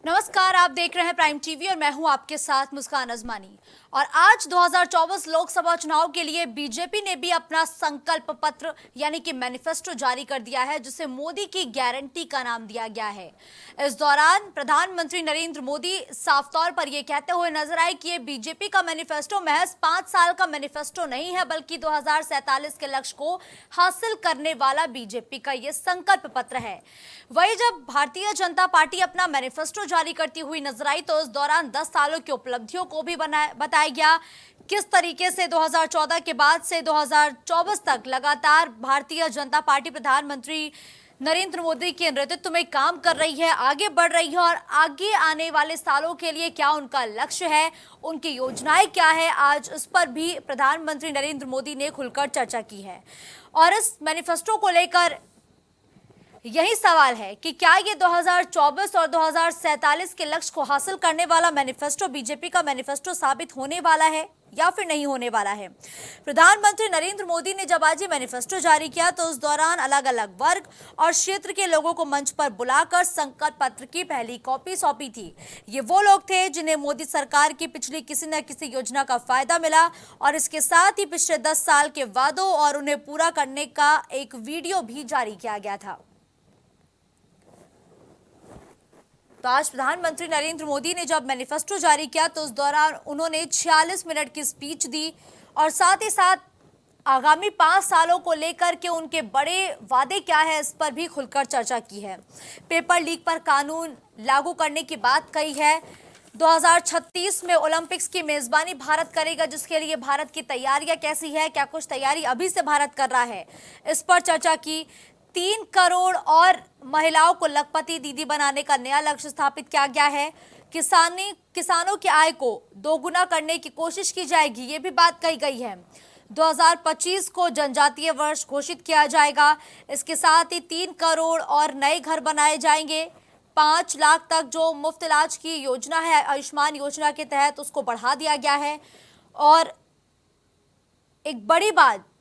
नमस्कार, आप देख रहे हैं प्राइम टीवी और मैं हूं आपके साथ मुस्कान अजमानी। और आज 2024 लोकसभा चुनाव के लिए बीजेपी ने भी अपना संकल्प पत्र यानी कि मैनिफेस्टो जारी कर दिया है, जिसे मोदी की गारंटी का नाम दिया गया है। इस दौरान प्रधानमंत्री नरेंद्र मोदी साफ तौर पर यह कहते हुए नजर आए कि ये बीजेपी का मैनिफेस्टो महज 5 साल का मैनिफेस्टो नहीं है, बल्कि 2047 के लक्ष्य को हासिल करने वाला बीजेपी का यह संकल्प पत्र है। वही जब भारतीय जनता पार्टी अपना मैनिफेस्टो जारी करती हुई नजर आई तो इस दौरान 10 सालों की उपलब्धियों को भी बताया गया। किस तरीके से 2014 के बाद से 2024 तक लगातार भारतीय जनता पार्टी प्रधानमंत्री नरेंद्र मोदी के नेतृत्व में काम कर रही है, आगे बढ़ रही है और आगे आने वाले सालों के लिए क्या उनका लक्ष्य है, उनकी योजनाएं क्या है, आज उस पर भी प्रधानमंत्री नरेंद्र मोदी ने खुलकर चर्चा की है। और इस मैनिफेस्टो को लेकर यही सवाल है कि क्या ये 2024 और 2047 के लक्ष्य को हासिल करने वाला मैनिफेस्टो बीजेपी का मैनिफेस्टो साबित होने वाला है या फिर नहीं होने वाला है। प्रधानमंत्री नरेंद्र मोदी ने जब आज ये मैनिफेस्टो जारी किया तो उस दौरान अलग अलग वर्ग और क्षेत्र के लोगों को मंच पर बुलाकर संकल्प पत्र की पहली कॉपी सौंपी थी। ये वो लोग थे जिन्हें मोदी सरकार की पिछली किसी न किसी योजना का फायदा मिला और इसके साथ ही पिछले 10 साल के वादों और उन्हें पूरा करने का एक वीडियो भी जारी किया गया था। तो आज प्रधानमंत्री नरेंद्र मोदी ने जब मैनिफेस्टो जारी किया तो उस दौरान उन्होंने 46 मिनट की स्पीच दी और साथ ही साथ आगामी 5 सालों को लेकर के उनके बड़े वादे क्या है इस पर भी खुलकर चर्चा की है। पेपर लीक पर कानून लागू करने की बात कही है। 2036 में ओलंपिक्स की मेजबानी भारत करेगा, जिसके लिए भारत की तैयारियां कैसी है, क्या कुछ तैयारी अभी से भारत कर रहा है, इस पर चर्चा की। 3 करोड़ और महिलाओं को लखपति दीदी बनाने का नया लक्ष्य स्थापित किया गया है। किसानों की आय को दोगुना करने की कोशिश की जाएगी, ये भी बात कही गई है। 2025 को जनजातीय वर्ष घोषित किया जाएगा। इसके साथ ही 3 करोड़ और नए घर बनाए जाएंगे। 5 लाख तक जो मुफ्त इलाज की योजना है आयुष्मान योजना के तहत, उसको बढ़ा दिया गया है। और एक बड़ी बात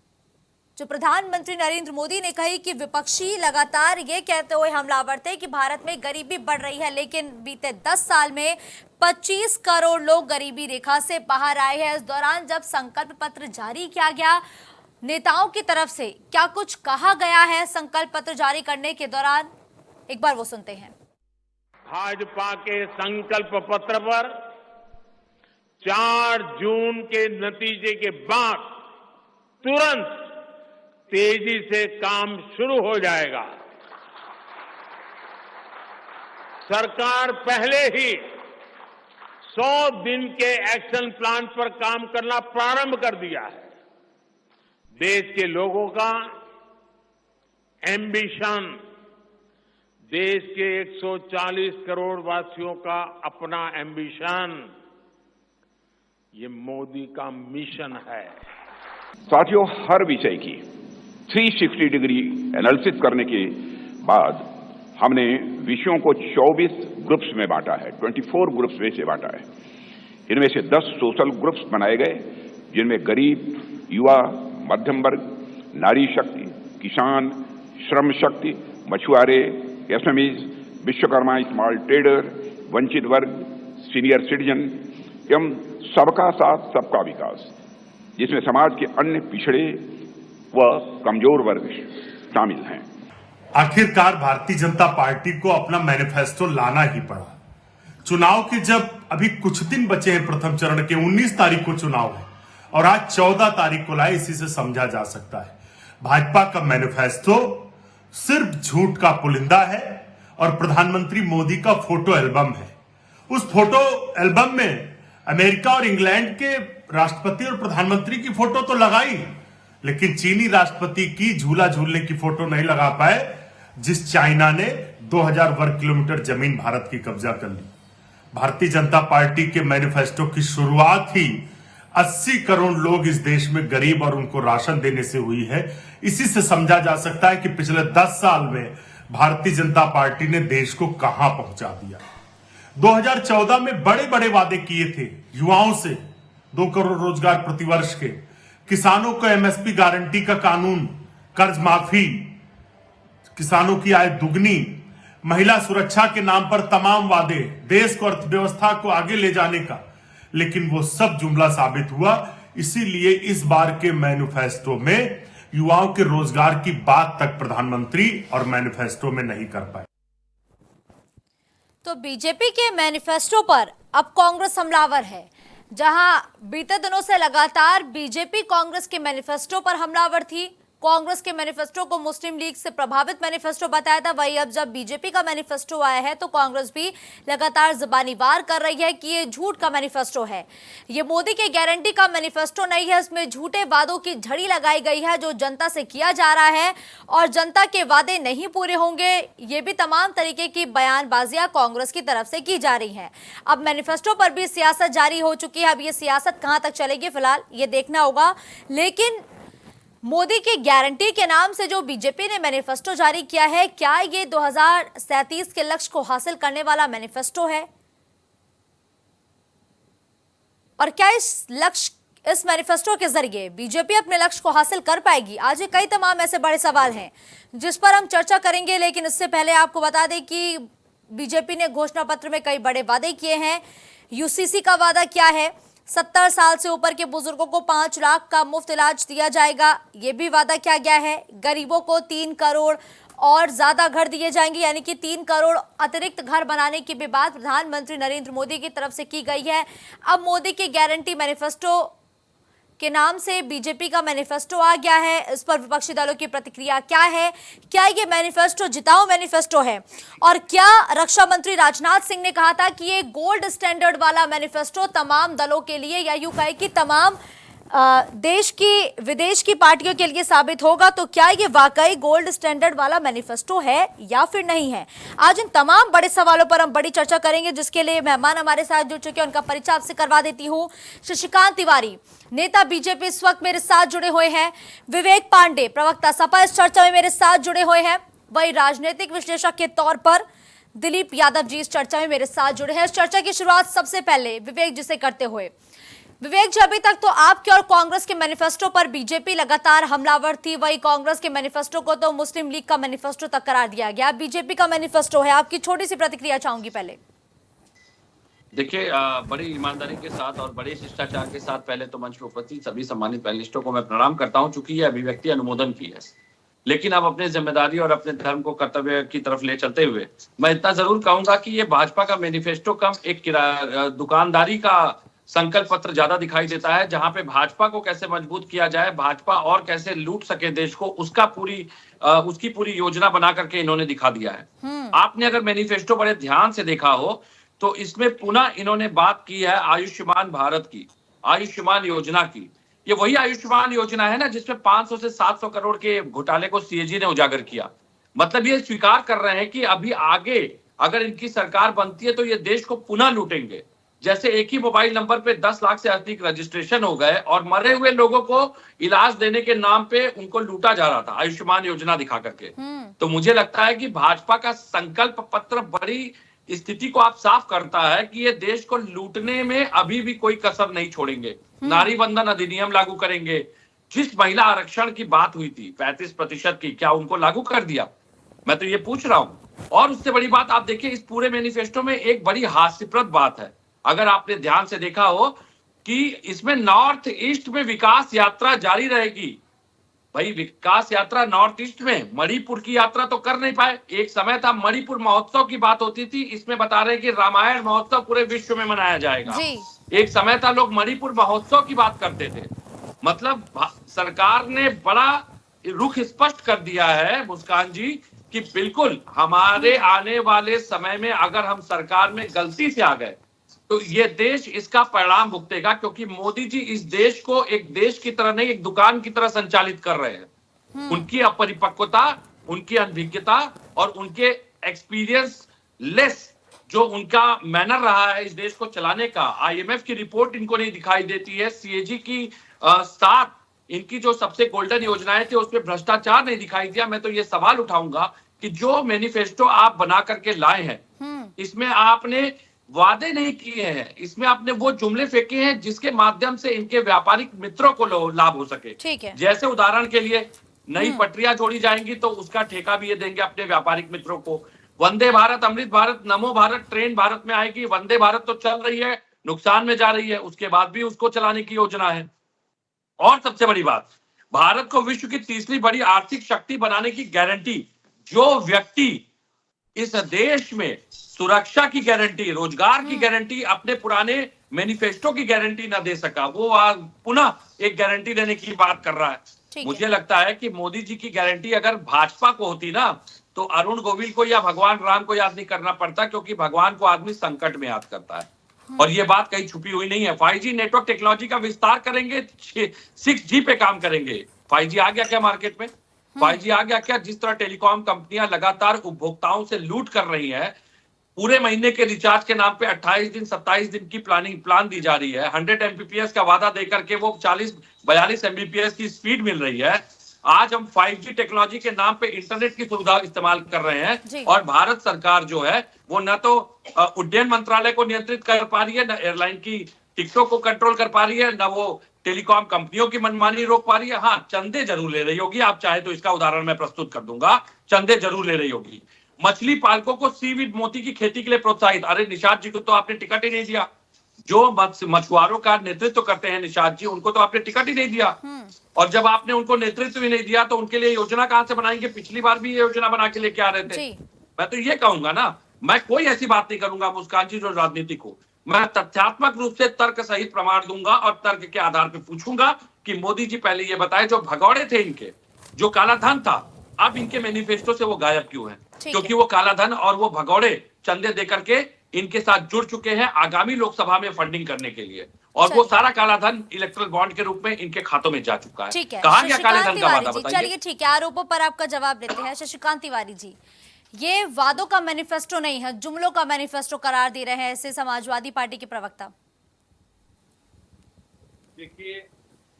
जो प्रधानमंत्री नरेंद्र मोदी ने कही कि विपक्षी लगातार ये कहते हुए हमलावर थे कि भारत में गरीबी बढ़ रही है, लेकिन बीते 10 साल में 25 करोड़ लोग गरीबी रेखा से बाहर आए हैं। इस दौरान जब संकल्प पत्र जारी किया गया, नेताओं की तरफ से क्या कुछ कहा गया है संकल्प पत्र जारी करने के दौरान, एक बार वो सुनते हैं। भाजपा के संकल्प पत्र पर 4 जून के नतीजे के बाद तुरंत तेजी से काम शुरू हो जाएगा। सरकार पहले ही 100 दिन के एक्शन प्लान पर काम करना प्रारंभ कर दिया है। देश के लोगों का एम्बिशन, देश के 140 करोड़ वासियों का अपना एम्बिशन, ये मोदी का मिशन है। साथियों, हर विषय की 360 डिग्री एनालिसिस करने के बाद हमने विषयों को 24 ग्रुप्स में बांटा है, 24 ग्रुप्स में से बांटा है। इनमें से 10 सोशल ग्रुप्स बनाए गए, जिनमें गरीब, युवा, मध्यम वर्ग, नारी शक्ति, किसान, श्रम शक्ति, मछुआरे, एसएमईज, विश्वकर्मा, स्मॉल ट्रेडर, वंचित वर्ग, सीनियर सिटीजन एवं सबका साथ सबका विकास, जिसमें समाज के अन्य पिछड़े व कमजोर वर्ग शामिल हैं। आखिरकार भारतीय जनता पार्टी को अपना मैनिफेस्टो लाना ही पड़ा। चुनाव के जब अभी कुछ दिन बचे हैं, प्रथम चरण के 19 तारीख को चुनाव है और आज 14 तारीख को लाए, इसी से समझा जा सकता है भाजपा का मैनिफेस्टो सिर्फ झूठ का पुलिंदा है और प्रधानमंत्री मोदी का फोटो एल्बम है। उस फोटो एल्बम में अमेरिका और इंग्लैंड के राष्ट्रपति और प्रधानमंत्री की फोटो तो लगाई, लेकिन चीनी राष्ट्रपति की झूला झूलने की फोटो नहीं लगा पाए, जिस चाइना ने 2000 वर्ग किलोमीटर जमीन भारत की कब्जा कर ली। भारतीय जनता पार्टी के मैनिफेस्टो की शुरुआत ही 80 करोड़ लोग इस देश में गरीब और उनको राशन देने से हुई है। इसी से समझा जा सकता है कि पिछले 10 साल में भारतीय जनता पार्टी ने देश को कहां पहुंचा दिया। 2014 में बड़े बड़े वादे किए थे युवाओं से, 2 करोड़ रोजगार प्रतिवर्ष के, किसानों को एमएसपी गारंटी का कानून, कर्ज माफी, किसानों की आय दुगनी, महिला सुरक्षा के नाम पर तमाम वादे, देश को, अर्थव्यवस्था को आगे ले जाने का, लेकिन वो सब जुमला साबित हुआ। इसीलिए इस बार के मैनिफेस्टो में युवाओं के रोजगार की बात तक प्रधानमंत्री और मैनिफेस्टो में नहीं कर पाए। तो बीजेपी के मैनिफेस्टो पर अब कांग्रेस हमलावर है। जहां बीते दिनों से लगातार बीजेपी कांग्रेस के मैनिफेस्टो पर हमलावर थी, कांग्रेस के मैनिफेस्टो को मुस्लिम लीग से प्रभावित मैनिफेस्टो बताया था, वही अब जब बीजेपी का मैनिफेस्टो आया है तो कांग्रेस भी लगातार जुबानी वार कर रही है कि ये झूठ का मैनिफेस्टो है, ये मोदी के गारंटी का मैनिफेस्टो नहीं है, इसमें झूठे वादों की झड़ी लगाई गई है जो जनता से किया जा रहा है और जनता के वादे नहीं पूरे होंगे। ये भी तमाम तरीके की बयानबाजियां कांग्रेस की तरफ से की जा रही है। अब मैनिफेस्टो पर भी सियासत जारी हो चुकी है। अब ये सियासत कहां तक चलेगी फिलहाल ये देखना होगा, लेकिन मोदी की गारंटी के नाम से जो बीजेपी ने मैनिफेस्टो जारी किया है, क्या ये 2037 के लक्ष्य को हासिल करने वाला मैनिफेस्टो है? और क्या इस मैनिफेस्टो के जरिए बीजेपी अपने लक्ष्य को हासिल कर पाएगी? आज ये कई तमाम ऐसे बड़े सवाल हैं जिस पर हम चर्चा करेंगे, लेकिन इससे पहले आपको बता दें कि बीजेपी ने घोषणा पत्र में कई बड़े वादे किए हैं। यूसीसी का वादा क्या है? 70 साल से ऊपर के बुजुर्गों को 5 लाख का मुफ्त इलाज दिया जाएगा, ये भी वादा किया गया है। गरीबों को 3 करोड़ और ज्यादा घर दिए जाएंगे, यानी कि 3 करोड़ अतिरिक्त घर बनाने की भी बात प्रधानमंत्री नरेंद्र मोदी की तरफ से की गई है। अब मोदी की गारंटी मैनिफेस्टो के नाम से बीजेपी का मैनिफेस्टो आ गया है। इस पर विपक्षी दलों की प्रतिक्रिया क्या है? क्या ये मैनिफेस्टो जिताओ मैनिफेस्टो है? और क्या रक्षा मंत्री राजनाथ सिंह ने कहा था कि ये गोल्ड स्टैंडर्ड वाला मैनिफेस्टो तमाम दलों के लिए, या यूं कहे कि तमाम देश की विदेश की पार्टियों के लिए साबित होगा? तो क्या ये वाकई गोल्ड स्टैंडर्ड वाला मैनिफेस्टो है या फिर नहीं है? आज इन तमाम बड़े सवालों पर हम बड़ी चर्चा करेंगे, जिसके लिए मेहमान हमारे साथ जुड़ चुके हैं। उनका परिचय आपसे करवा देती हूँ। शशिकांत तिवारी, नेता बीजेपी, इस वक्त मेरे साथ जुड़े हुए हैं। विवेक पांडे, प्रवक्ता सपा, इस चर्चा में मेरे साथ जुड़े हुए हैं। वही राजनीतिक विश्लेषक के तौर पर दिलीप यादव जी इस चर्चा में मेरे साथ जुड़े हैं। इस चर्चा की शुरुआत सबसे पहले विवेक जी से करते हुए। विवेक जी, अभी तक तो आपके और कांग्रेस के मैनिफेस्टो पर बीजेपी लगातार हमलावर थी, वही कांग्रेस के मैनिफेस्टो को तो मुस्लिम लीग का मैनिफेस्टो तक करार दिया गया। बीजेपी का मैनिफेस्टो है, आपकी छोटी सी प्रतिक्रिया चाहूंगी पहले। देखिए, बड़ी ईमानदारी के साथ और बड़े शिष्टाचार के साथ पहले तो मंच पर उपस्थित सभी सम्मानित पैनलिस्टों को मैं प्रणाम करता हूं, चूंकि यह अभिव्यक्ति अनुमोदन की है। लेकिन अब अपने जिम्मेदारी और अपने धर्म को कर्तव्य की तरफ ले चलते हुए मैं इतना जरूर कहूंगा कि ये भाजपा का मैनिफेस्टो कम एक दुकानदारी का संकल्प पत्र ज्यादा दिखाई देता है, जहां पे भाजपा को कैसे मजबूत किया जाए, भाजपा और कैसे लूट सके देश को, उसकी पूरी योजना बना करके इन्होंने दिखा दिया है। आपने अगर मैनिफेस्टो बड़े ध्यान से देखा हो तो इसमें पुनः इन्होंने बात की है आयुष्मान भारत की, आयुष्मान योजना की। ये वही आयुष्मान योजना है ना जिसमें 500 से 700 करोड़ के घोटाले को सीएजी ने उजागर किया। मतलब ये स्वीकार कर रहे हैं कि अभी आगे अगर इनकी सरकार बनती है तो ये देश को पुनः लूटेंगे। जैसे एक ही मोबाइल नंबर पे 10 लाख से अधिक रजिस्ट्रेशन हो गए और मरे हुए लोगों को इलाज देने के नाम पे उनको लूटा जा रहा था आयुष्मान योजना दिखा करके। तो मुझे लगता है कि भाजपा का संकल्प पत्र बड़ी स्थिति को आप साफ करता है कि ये देश को लूटने में अभी भी कोई कसर नहीं छोड़ेंगे। नारी बंधन अधिनियम लागू करेंगे। जिस महिला आरक्षण की बात हुई थी 35% की, क्या उनको लागू कर दिया? मैं तो ये पूछ रहा हूं। और उससे बड़ी बात आप देखिए, इस पूरे मैनिफेस्टो में एक बड़ी हास्यप्रद बात है, अगर आपने ध्यान से देखा हो, कि इसमें नॉर्थ ईस्ट में विकास यात्रा जारी रहेगी। भाई, विकास यात्रा नॉर्थ ईस्ट में, मणिपुर की यात्रा तो कर नहीं पाए। एक समय था मणिपुर महोत्सव की बात होती थी, इसमें बता रहे कि रामायण महोत्सव पूरे विश्व में मनाया जाएगा। एक समय था लोग मणिपुर महोत्सव की बात करते थे। मतलब सरकार ने बड़ा रुख स्पष्ट कर दिया है मुस्कान जी कि बिल्कुल हमारे आने वाले समय में अगर हम सरकार में गलती से आ गए तो ये देश इसका परिणाम भुगतेगा, क्योंकि मोदी जी इस देश को एक देश की तरह नहीं, एक दुकान की तरह संचालित कर रहे हैं। उनकी अपरिपक्वता, उनकी अनभिज्ञता और उनके एक्सपीरियंस लेस जो उनका मैनर रहा है इस देश को चलाने का, आईएमएफ की रिपोर्ट इनको नहीं दिखाई देती है, सीएजी की साथ इनकी जो सबसे गोल्डन योजनाएं थी उसमें भ्रष्टाचार नहीं दिखाई दिया। मैं तो ये सवाल उठाऊंगा कि जो मैनिफेस्टो आप बना करके लाए हैं, इसमें आपने वादे नहीं किए हैं, इसमें आपने वो जुमले फेंके हैं जिसके माध्यम से इनके व्यापारिक मित्रों को लाभ हो सके। ठीक है। जैसे उदाहरण के लिए नई पटरियां जोड़ी जाएंगी तो उसका ठेका भी ये देंगे अपने व्यापारिक मित्रों को। वंदे भारत, अमृत भारत, नमो भारत ट्रेन भारत में आएगी। वंदे भारत तो चल रही है, नुकसान में जा रही है, उसके बाद भी उसको चलाने की योजना है। और सबसे बड़ी बात, भारत को विश्व की तीसरी बड़ी आर्थिक शक्ति बनाने की गारंटी, जो व्यक्ति इस देश में सुरक्षा की गारंटी, रोजगार की गारंटी, अपने पुराने मैनिफेस्टो की गारंटी ना दे सका, वो आज पुनः एक गारंटी देने की बात कर रहा है। मुझे लगता है कि मोदी जी की गारंटी अगर भाजपा को होती ना, तो अरुण गोविल को या भगवान राम को याद नहीं करना पड़ता, क्योंकि भगवान को आदमी संकट में याद करता है। और ये बात कहीं छुपी हुई नहीं है। 5G नेटवर्क टेक्नोलॉजी का विस्तार करेंगे, 6G पे काम करेंगे। 5G आ गया क्या मार्केट में? 5G आ गया क्या? जिस तरह टेलीकॉम कंपनियां लगातार उपभोक्ताओं से लूट कर रही हैं, पूरे महीने के रिचार्ज के नाम पे 28 दिन 27 दिन की प्लान दी जा रही है। 100 Mbps का वादा देकर के वो 40-42 Mbps की स्पीड मिल रही है। आज हम 5G टेक्नोलॉजी के नाम पे इंटरनेट की सुविधा इस्तेमाल कर रहे हैं, और भारत सरकार जो है वो न तो उड्डयन मंत्रालय को नियंत्रित कर पा रही है, न एयरलाइन की टिकटों को कंट्रोल कर पा रही है, न वो टेलीकॉम कंपनियों की मनमानी रोक पा रही है। हाँ, चंदे जरूर ले रही होगी। आप चाहे तो इसका उदाहरण मैं प्रस्तुत कर दूंगा। चंदे जरूर ले रही होगी। मछली पालकों को सीवीड मोती की खेती के लिए प्रोत्साहित, अरे निषाद जी को तो आपने टिकट ही नहीं दिया। जो मछुआरों का नेतृत्व करते हैं निषाद जी, उनको तो आपने टिकट ही नहीं दिया। और जब आपने उनको नेतृत्व ही नहीं दिया, तो उनके लिए योजना कहां से बनाएंगे? पिछली बार भी ये योजना बना के लेके आ रहे थे। मैं तो ये कहूंगा ना, मैं कोई ऐसी बात नहीं करूंगा मुस्कान जी जो राजनीति को, मैं तथ्यात्मक रूप से तर्क सहित प्रमाण दूंगा, और तर्क के आधार पर पूछूंगा कि मोदी जी पहले ये बताए, जो भगौड़े थे इनके, जो काला धन था, अब इनके मैनिफेस्टो से वो गायब क्यों है? क्योंकि वो काला धन और वो भगौड़े चंदे देकर के इनके साथ जुड़ चुके हैं आगामी लोकसभा में फंडिंग करने के लिए, और वो सारा काला धन इलेक्ट्रल बॉन्ड के रूप में इनके खातों में जा चुका है। कहा गया काले धन का वादा? बताइए। चलिए ठीक है, आरोपों पर आपका जवाब देते हैं। शशिकांत तिवारी जी, ये वादों का मैनिफेस्टो नहीं है, जुमलों का मैनिफेस्टो करार दे रहे हैं ऐसे समाजवादी पार्टी के प्रवक्ता। देखिए,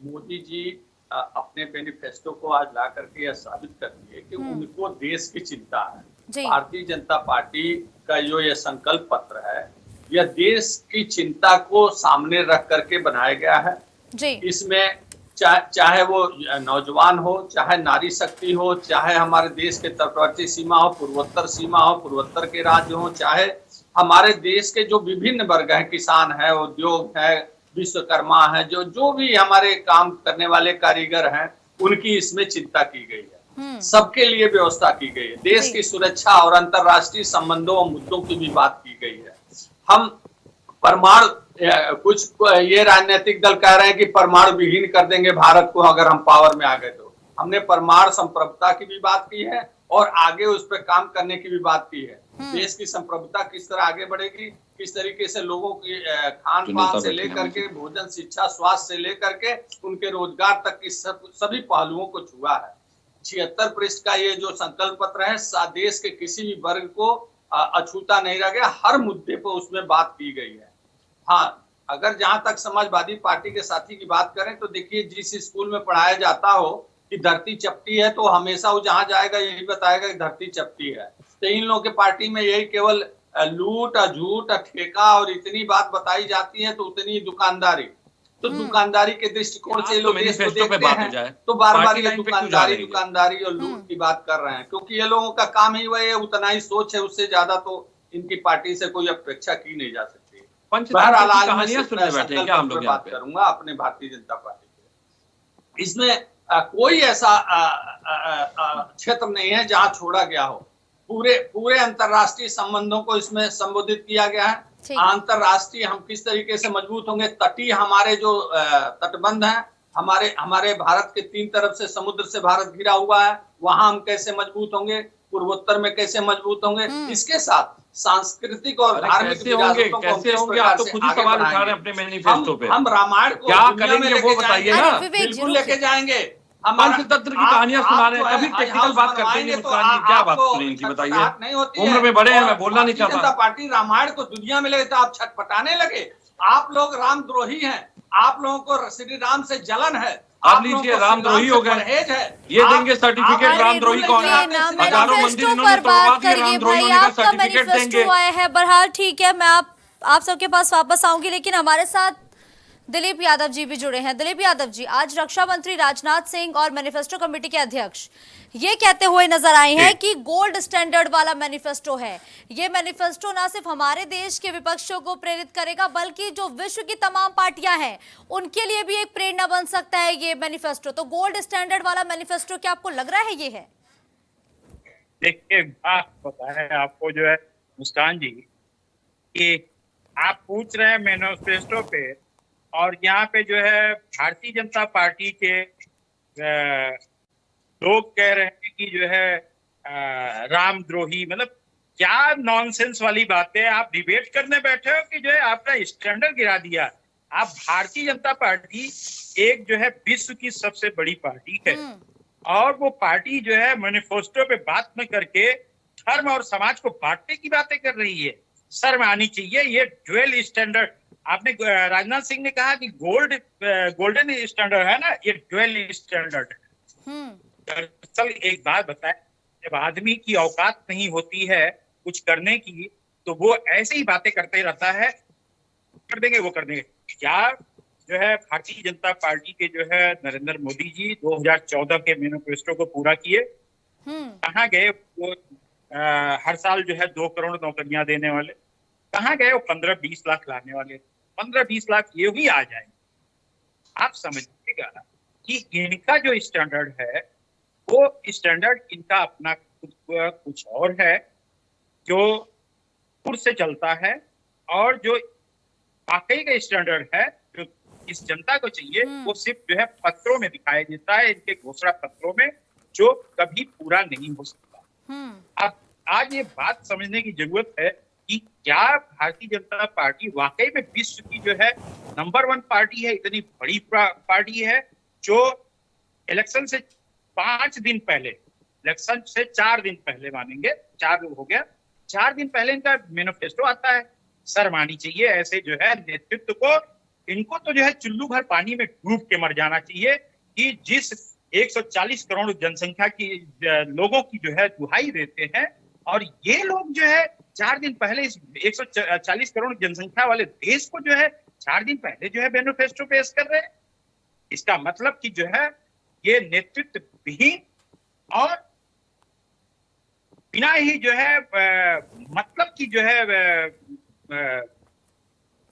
मोदी जी अपने मैनिफेस्टो को आज ला करके यह साबित कर दिए कि उनको देश की चिंता है। भारतीय जनता पार्टी का जो यह संकल्प पत्र है, यह देश की चिंता को सामने रख करके बनाया गया है। इसमें चाहे वो नौजवान हो, चाहे नारी शक्ति हो, चाहे हमारे देश के तटवर्ती सीमा हो, पूर्वोत्तर सीमा हो, पूर्वोत्तर के राज्य हो, चाहे हमारे देश के जो विभिन्न वर्ग हैं, किसान है, उद्योग है, विश्वकर्मा है, जो भी हमारे काम करने वाले कारीगर हैं, उनकी इसमें चिंता की गई है। सबके लिए व्यवस्था की गई है। देश की सुरक्षा और अंतर्राष्ट्रीय संबंधों और मुद्दों की भी बात की गई है। हम परमाणु, कुछ ये राजनीतिक दल कह रहे हैं कि परमाणु विहीन कर देंगे भारत को अगर हम पावर में आ गए तो। हमने परमाणु संप्रभुता की भी बात की है और आगे उस पर काम करने की भी बात की है। देश की संप्रभुता किस तरह आगे बढ़ेगी, किस तरीके से लोगों की खान पान से लेकर के भोजन, शिक्षा, स्वास्थ्य से लेकर के उनके रोजगार तक की सभी पहलुओं को छुआ है। 76 पृष्ठ का ये जो संकल्प पत्र है, देश के किसी भी वर्ग को अछूता नहीं रह गया। हर मुद्दे पर उसमें बात की गई है। हाँ, अगर जहां तक समाजवादी पार्टी के साथी की बात करें तो देखिए, जिस स्कूल में पढ़ाया जाता हो कि धरती चपटी है, तो हमेशा वो जहां जाएगा यही बताएगा कि धरती चपटी है। तो इन लोगों के पार्टी में यही केवल लूट, झूठ, ठेका और इतनी बात बताई जाती है, तो उतनी दुकानदारी। तो दुकानदारी के दृष्टिकोण से लोग इसको देखते हैं, तो बार बार ये दुकानदारी और लूट की बात कर रहे हैं, क्योंकि ये लोगों का काम ही वही है, उतना ही सोच है, उससे ज्यादा तो इनकी पार्टी से कोई अपेक्षा की नहीं जा सकती। बहरहाल आज मैं बात करूंगा अपने भारतीय जनता पार्टी के। इसमें कोई ऐसा क्षेत्र नहीं है जहां छोड़ा गया हो। पूरे अंतर्राष्ट्रीय संबंधों को इसमें संबोधित किया गया है। अंतर्राष्ट्रीय हम किस तरीके से मजबूत होंगे, तटीय हमारे जो तटबंध हैं, हमारे भारत के 3 तरफ से समुद्र से भारत घिरा हुआ है, वहां हम कैसे मजबूत होंगे, पूर्वोत्तर में कैसे मजबूत होंगे, इसके साथ सांस्कृतिक और धार्मिक विरासतों को कैसे होंगे, आप तो खुद ही सवाल उठा रहे हैं अपने मैनिफेस्टो पे। हम रामायण को क्या करेंगे वो बताइए ना, बिल्कुल लेके जाएंगे। पंचतंत्र की कहानियां सुना रहे हैं, कभी टेक्निकल बात करते हैं। क्या बात सुनी इनकी बताइए। उम्र में बड़े हैं, मैं बोलना नहीं चाहता। जनता पार्टी रामायण को दुनिया में लेके तो आप छटपटाने लगे। आप लोग रामद्रोही हैं, आप लोगों को श्री राम से जलन है। आप लीजिए, रामद्रोही हो गए, ये देंगे सर्टिफिकेट। रामद्रोही कौन है? हजारों मंदिर इन्होंने तोड़वा दिए, रामद्रोही होने का सर्टिफिकेट देंगे। बहरहाल ठीक है, मैं आप सबके पास वापस आऊंगी, लेकिन हमारे साथ दिलीप यादव जी भी जुड़े हैं। दिलीप यादव जी, आज रक्षा मंत्री राजनाथ सिंह और मैनिफेस्टो कमेटी के अध्यक्ष ये कहते हुए नजर आए हैं कि गोल्ड स्टैंडर्ड वाला मैनिफेस्टो है। ये मैनिफेस्टो ना सिर्फ हमारे देश के विपक्षों को प्रेरित करेगा, बल्कि जो विश्व की तमाम पार्टियां हैं उनके लिए भी एक प्रेरणा बन सकता है ये मैनिफेस्टो। तो गोल्ड स्टैंडर्ड वाला मैनिफेस्टो क्या आपको लग रहा है ये है? देखिए, बात पता है आपको जो है मुस्कान जी, कि आप पूछ रहे हैं मैनिफेस्टो पे, और यहाँ पे जो है भारतीय जनता पार्टी के लोग कह रहे हैं कि जो है रामद्रोही, मतलब क्या नॉनसेंस वाली बातें आप डिबेट करने बैठे हो कि जो है आपका स्टैंडर्ड गिरा दिया। आप भारतीय जनता पार्टी एक जो है विश्व की सबसे बड़ी पार्टी है, और वो पार्टी जो है मैनिफेस्टो पे बात में करके धर्म और समाज को बांटने की बातें कर रही है। शर्म आनी चाहिए। ये ड्यूअल स्टैंडर्ड, आपने राजनाथ सिंह ने कहा कि गोल्डन स्टैंडर्ड है ना, ये ड्यूअल स्टैंडर्ड है। दरअसल एक बात बताएं, जब आदमी की औकात नहीं होती है कुछ करने की, तो वो ऐसे ही बातें करते रहता है, कर देंगे वो कर देंगे। क्या जो है भारतीय जनता पार्टी के जो है नरेंद्र मोदी जी 2014 के मैनिफेस्टो को पूरा किए? कहाँ गए वो? हर साल जो है 2 करोड़ नौकरियां देने वाले कहाँ गए? वो 15-20 लाख लाने वाले, 15-20 लाख ये ही आ जाएंगे। आप समझिएगा कि इनका जो स्टैंडर्ड है वो स्टैंडर्ड इनका अपना कुछ और है, जो खुद से चलता है, और जो वाकई का स्टैंडर्ड है जो इस जनता को चाहिए वो सिर्फ जो है पत्रों में दिखाई देता है, इनके घोषणा पत्रों में, जो कभी पूरा नहीं हो सकता। अब आज ये बात समझने की जरूरत है कि क्या भारतीय जनता पार्टी वाकई में विश्व की जो है नंबर 1 पार्टी है, इतनी बड़ी पार्टी है, जो इलेक्शन से 5 दिन पहले, इलेक्शन से 4 दिन पहले मानेंगे, 4 हो गया, 4 दिन पहले इनका मैनिफेस्टो आता है। शर्म आनी चाहिए ऐसे जो है नेतृत्व को। इनको तो जो है चुल्लू भर पानी में डूब के मर जाना चाहिए कि जिस 140 करोड़ जनसंख्या की लोगों की जो है दुहाई देते हैं, और ये लोग जो है 4 दिन पहले इस 140 करोड़ जनसंख्या वाले देश को जो है 4 दिन पहले जो है मैनिफेस्टो पेश कर रहे हैं। इसका मतलब कि जो है ये नेतृत्व विहीन और बिना ही जो है मतलब की जो है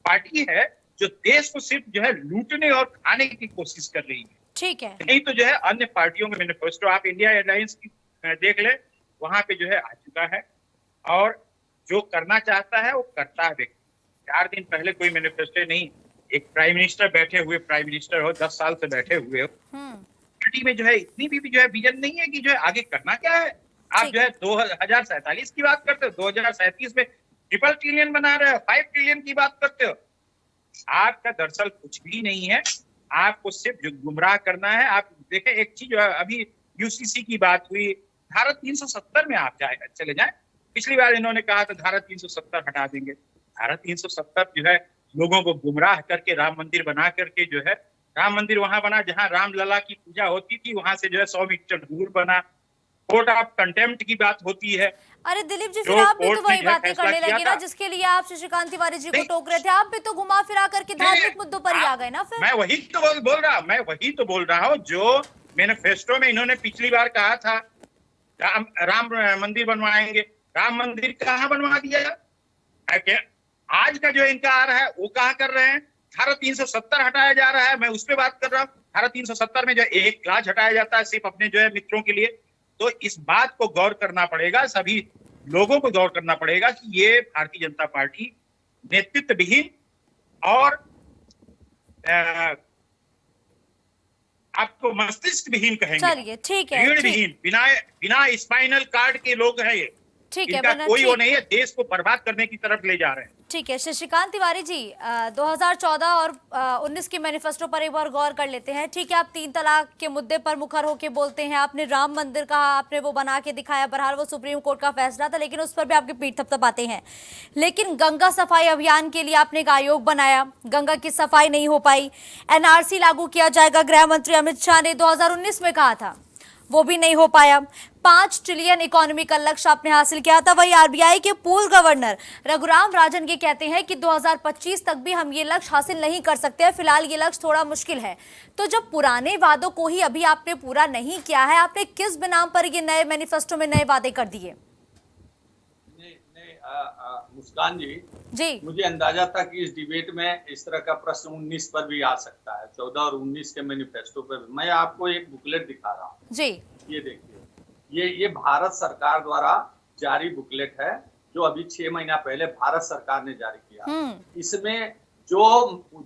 पार्टी है, जो देश को सिर्फ जो है लूटने और खाने की कोशिश कर रही है। ठीक है। नहीं तो जो है अन्य पार्टियों में मैनिफेस्टो, आप इंडिया अलायंस की देख ले, वहां पे जो है आ चुका है, और जो करना चाहता है वो करता है। 4 दिन पहले कोई मैनिफेस्टो नहीं, एक प्राइम मिनिस्टर बैठे हुए, प्राइम मिनिस्टर हो, 10 साल से बैठे हुए हो, पार्टी में जो है इतनी भी जो है विजन नहीं है कि जो है आगे करना क्या है। आप जो है 2047 की बात करते हो, 2037 में ट्रिपल ट्रिलियन बना रहे हो, 5 ट्रिलियन की बात करते हो। आपका दरअसल कुछ भी नहीं है, आपको सिर्फ जो गुमराह करना है। आप देखें एक चीज, अभी यूसीसी की बात हुई, धारा 370 में आप चले जाएं। पिछली बार इन्होंने कहा था धारा 370 हटा देंगे। धारा 370 जो है लोगों को गुमराह करके राम मंदिर बना करके जो है, राम मंदिर वहां बना जहां रामलला की पूजा होती थी, वहां से जो है 100 मीटर दूर बना। कोर्ट ऑफ कंटेम्प्ट की बात होती है। अरे दिलीप जी, फिर आप भी तो वही बातें करने लगे ना जिसके लिए आप शशिकांत तिवारी जी को टोक रहे थे। आप भी तो घुमा फिरा करके धार्मिक मुद्दों पर ही आ गए ना। फिर मैं वही तो बोल रहा हूँ जो मैनिफेस्टो में इन्होंने पिछली बार कहा था राम मंदिर बनवाएंगे। राम मंदिर कहाँ बनवा दिया? आज का जो इनका आ रहा है वो कहाँ कर रहे हैं? धारा 370 हटाया जा रहा है, मैं उस पर बात कर रहा हूँ। धारा 370 में जो एक क्लास हटाया जाता है सिर्फ अपने जो है मित्रों के लिए। तो इस बात को गौर करना पड़ेगा, सभी लोगों को गौर करना पड़ेगा कि ये भारतीय जनता पार्टी नेतृत्व विहीन और आपको मस्तिष्क विहीन कहेंगे। चलिए ठीक है, रीढ़ विहीन, बिना स्पाइनल कार्ड के लोग हैं ये। ठीक है, इनका कोई वो नहीं है, देश को बर्बाद करने की तरफ ले जा रहे हैं। ठीक है शशिकांत तिवारी जी, 2014 और 19 के मैनिफेस्टो पर एक बार गौर कर लेते हैं। ठीक है, आप 3 तलाक के मुद्दे पर मुखर होके बोलते हैं, आपने राम मंदिर कहा, आपने वो बना के दिखाया, बहरहाल वो सुप्रीम कोर्ट का फैसला था, लेकिन उस पर भी आपकी पीठ थपथपाते हैं। लेकिन गंगा सफाई अभियान के लिए आपने एक आयोग बनाया, गंगा की सफाई नहीं हो पाई। एनआरसी लागू किया जाएगा, गृह मंत्री अमित शाह ने 2019 में कहा था, वो भी नहीं हो पाया। 5 ट्रिलियन इकोनॉमी का लक्ष्य आपने हासिल किया था। वही आरबीआई के पूर्व गवर्नर रघुराम राजन ये कहते हैं कि 2025 तक भी हम ये लक्ष्य हासिल नहीं कर सकते हैं, फिलहाल ये लक्ष्य थोड़ा मुश्किल है। तो जब पुराने वादों को ही अभी आपने पूरा नहीं किया है, आपने किस बिनाम पर ये नए मैनिफेस्टो में नए वादे कर दिए? मुस्कान जी, मुझे अंदाजा था कि इस डिबेट में इस तरह का प्रश्न 19 पर भी आ सकता है, 14 और 19 के मैनिफेस्टो पर। मैं आपको एक बुकलेट दिखा रहा हूँ जी, ये देखिए, ये भारत सरकार द्वारा जारी बुकलेट है, जो अभी 6 महीना पहले भारत सरकार ने जारी किया। इसमें जो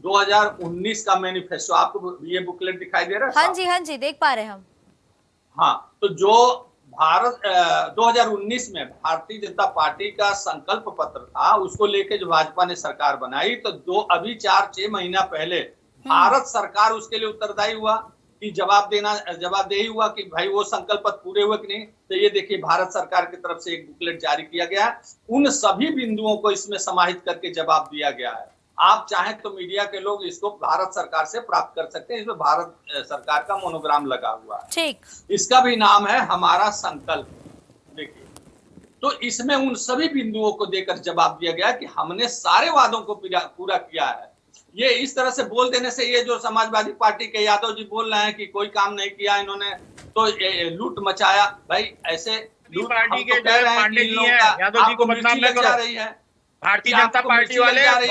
2019 का मैनिफेस्टो, आपको ये बुकलेट दिखाई दे रहा है? हाँ जी, देख पा रहे हैं हम। हाँ, तो जो भारत 2019 में भारतीय जनता पार्टी का संकल्प पत्र था, उसको लेके जो भाजपा ने सरकार बनाई, तो अभी 4-6 महीना पहले भारत सरकार उसके लिए उत्तरदायी हुआ कि जवाबदेही हुआ कि भाई वो संकल्प पत्र पूरे हुए कि नहीं। तो ये देखिए, भारत सरकार की तरफ से एक बुकलेट जारी किया गया है, उन सभी बिंदुओं को इसमें समाहित करके जवाब दिया गया है। आप चाहें तो मीडिया के लोग इसको भारत सरकार से प्राप्त कर सकते हैं, इसमें भारत सरकार का मोनोग्राम लगा हुआ है। ठीक, इसका भी नाम है हमारा संकल्प। देखिए, तो इसमें उन सभी बिंदुओं को देकर जवाब दिया गया कि हमने सारे वादों को पूरा किया है। ये इस तरह से बोल देने से, ये जो समाजवादी पार्टी के यादव जी बोल रहे हैं कि कोई काम नहीं किया इन्होंने, तो लूट मचाया, भाई ऐसे लूट पार्टी के पांडे जी हैं, यादव जी को बदनाम न करो। रही है भारतीय जनता पार्टी वाले यादव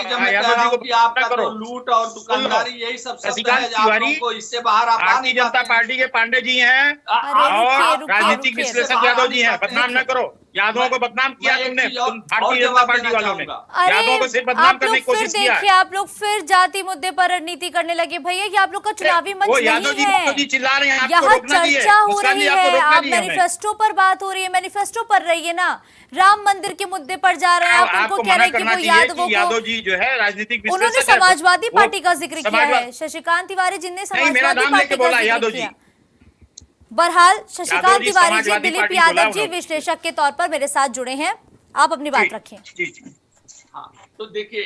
जी को कि आपका तो लूट और दुकानदारी यही सब शब्द है, आपको इससे बाहर आप भारतीय जनता पार्टी के पांडे जी हैं और राजनीतिक विश्लेषक यादव जी हैं, बदनाम न करो। यादवों को बदनाम किया तुमने, तुम भारतीय जनता पार्टी वालों ने यादवों को सिर्फ बदनाम करने की कोशिश किया है। आप लोग फिर जाति मुद्दे पर रणनीति करने लगे। भैया, ये आप लोग का चुनावी मंच नहीं है, यहाँ चर्चा हो रही है, आप मैनिफेस्टो पर बात हो रही है, मैनिफेस्टो पर रहिए ना। राम मंदिर के मुद्दे पर जा रहे हैं, आप उनको कह रहे हैं कि वो यादव जी जो है राजनीतिक, उन्होंने समाजवादी पार्टी का जिक्र किया है, शशिकांत तिवारी जिनने समाजवादी पार्टी का जिक्र किया। बहरहाल शशिकांत तिवारी जी, दिलीप यादव जी विश्लेषक के तौर पर मेरे साथ जुड़े हैं, आप अपनी बात रखें। हाँ, तो देखिए,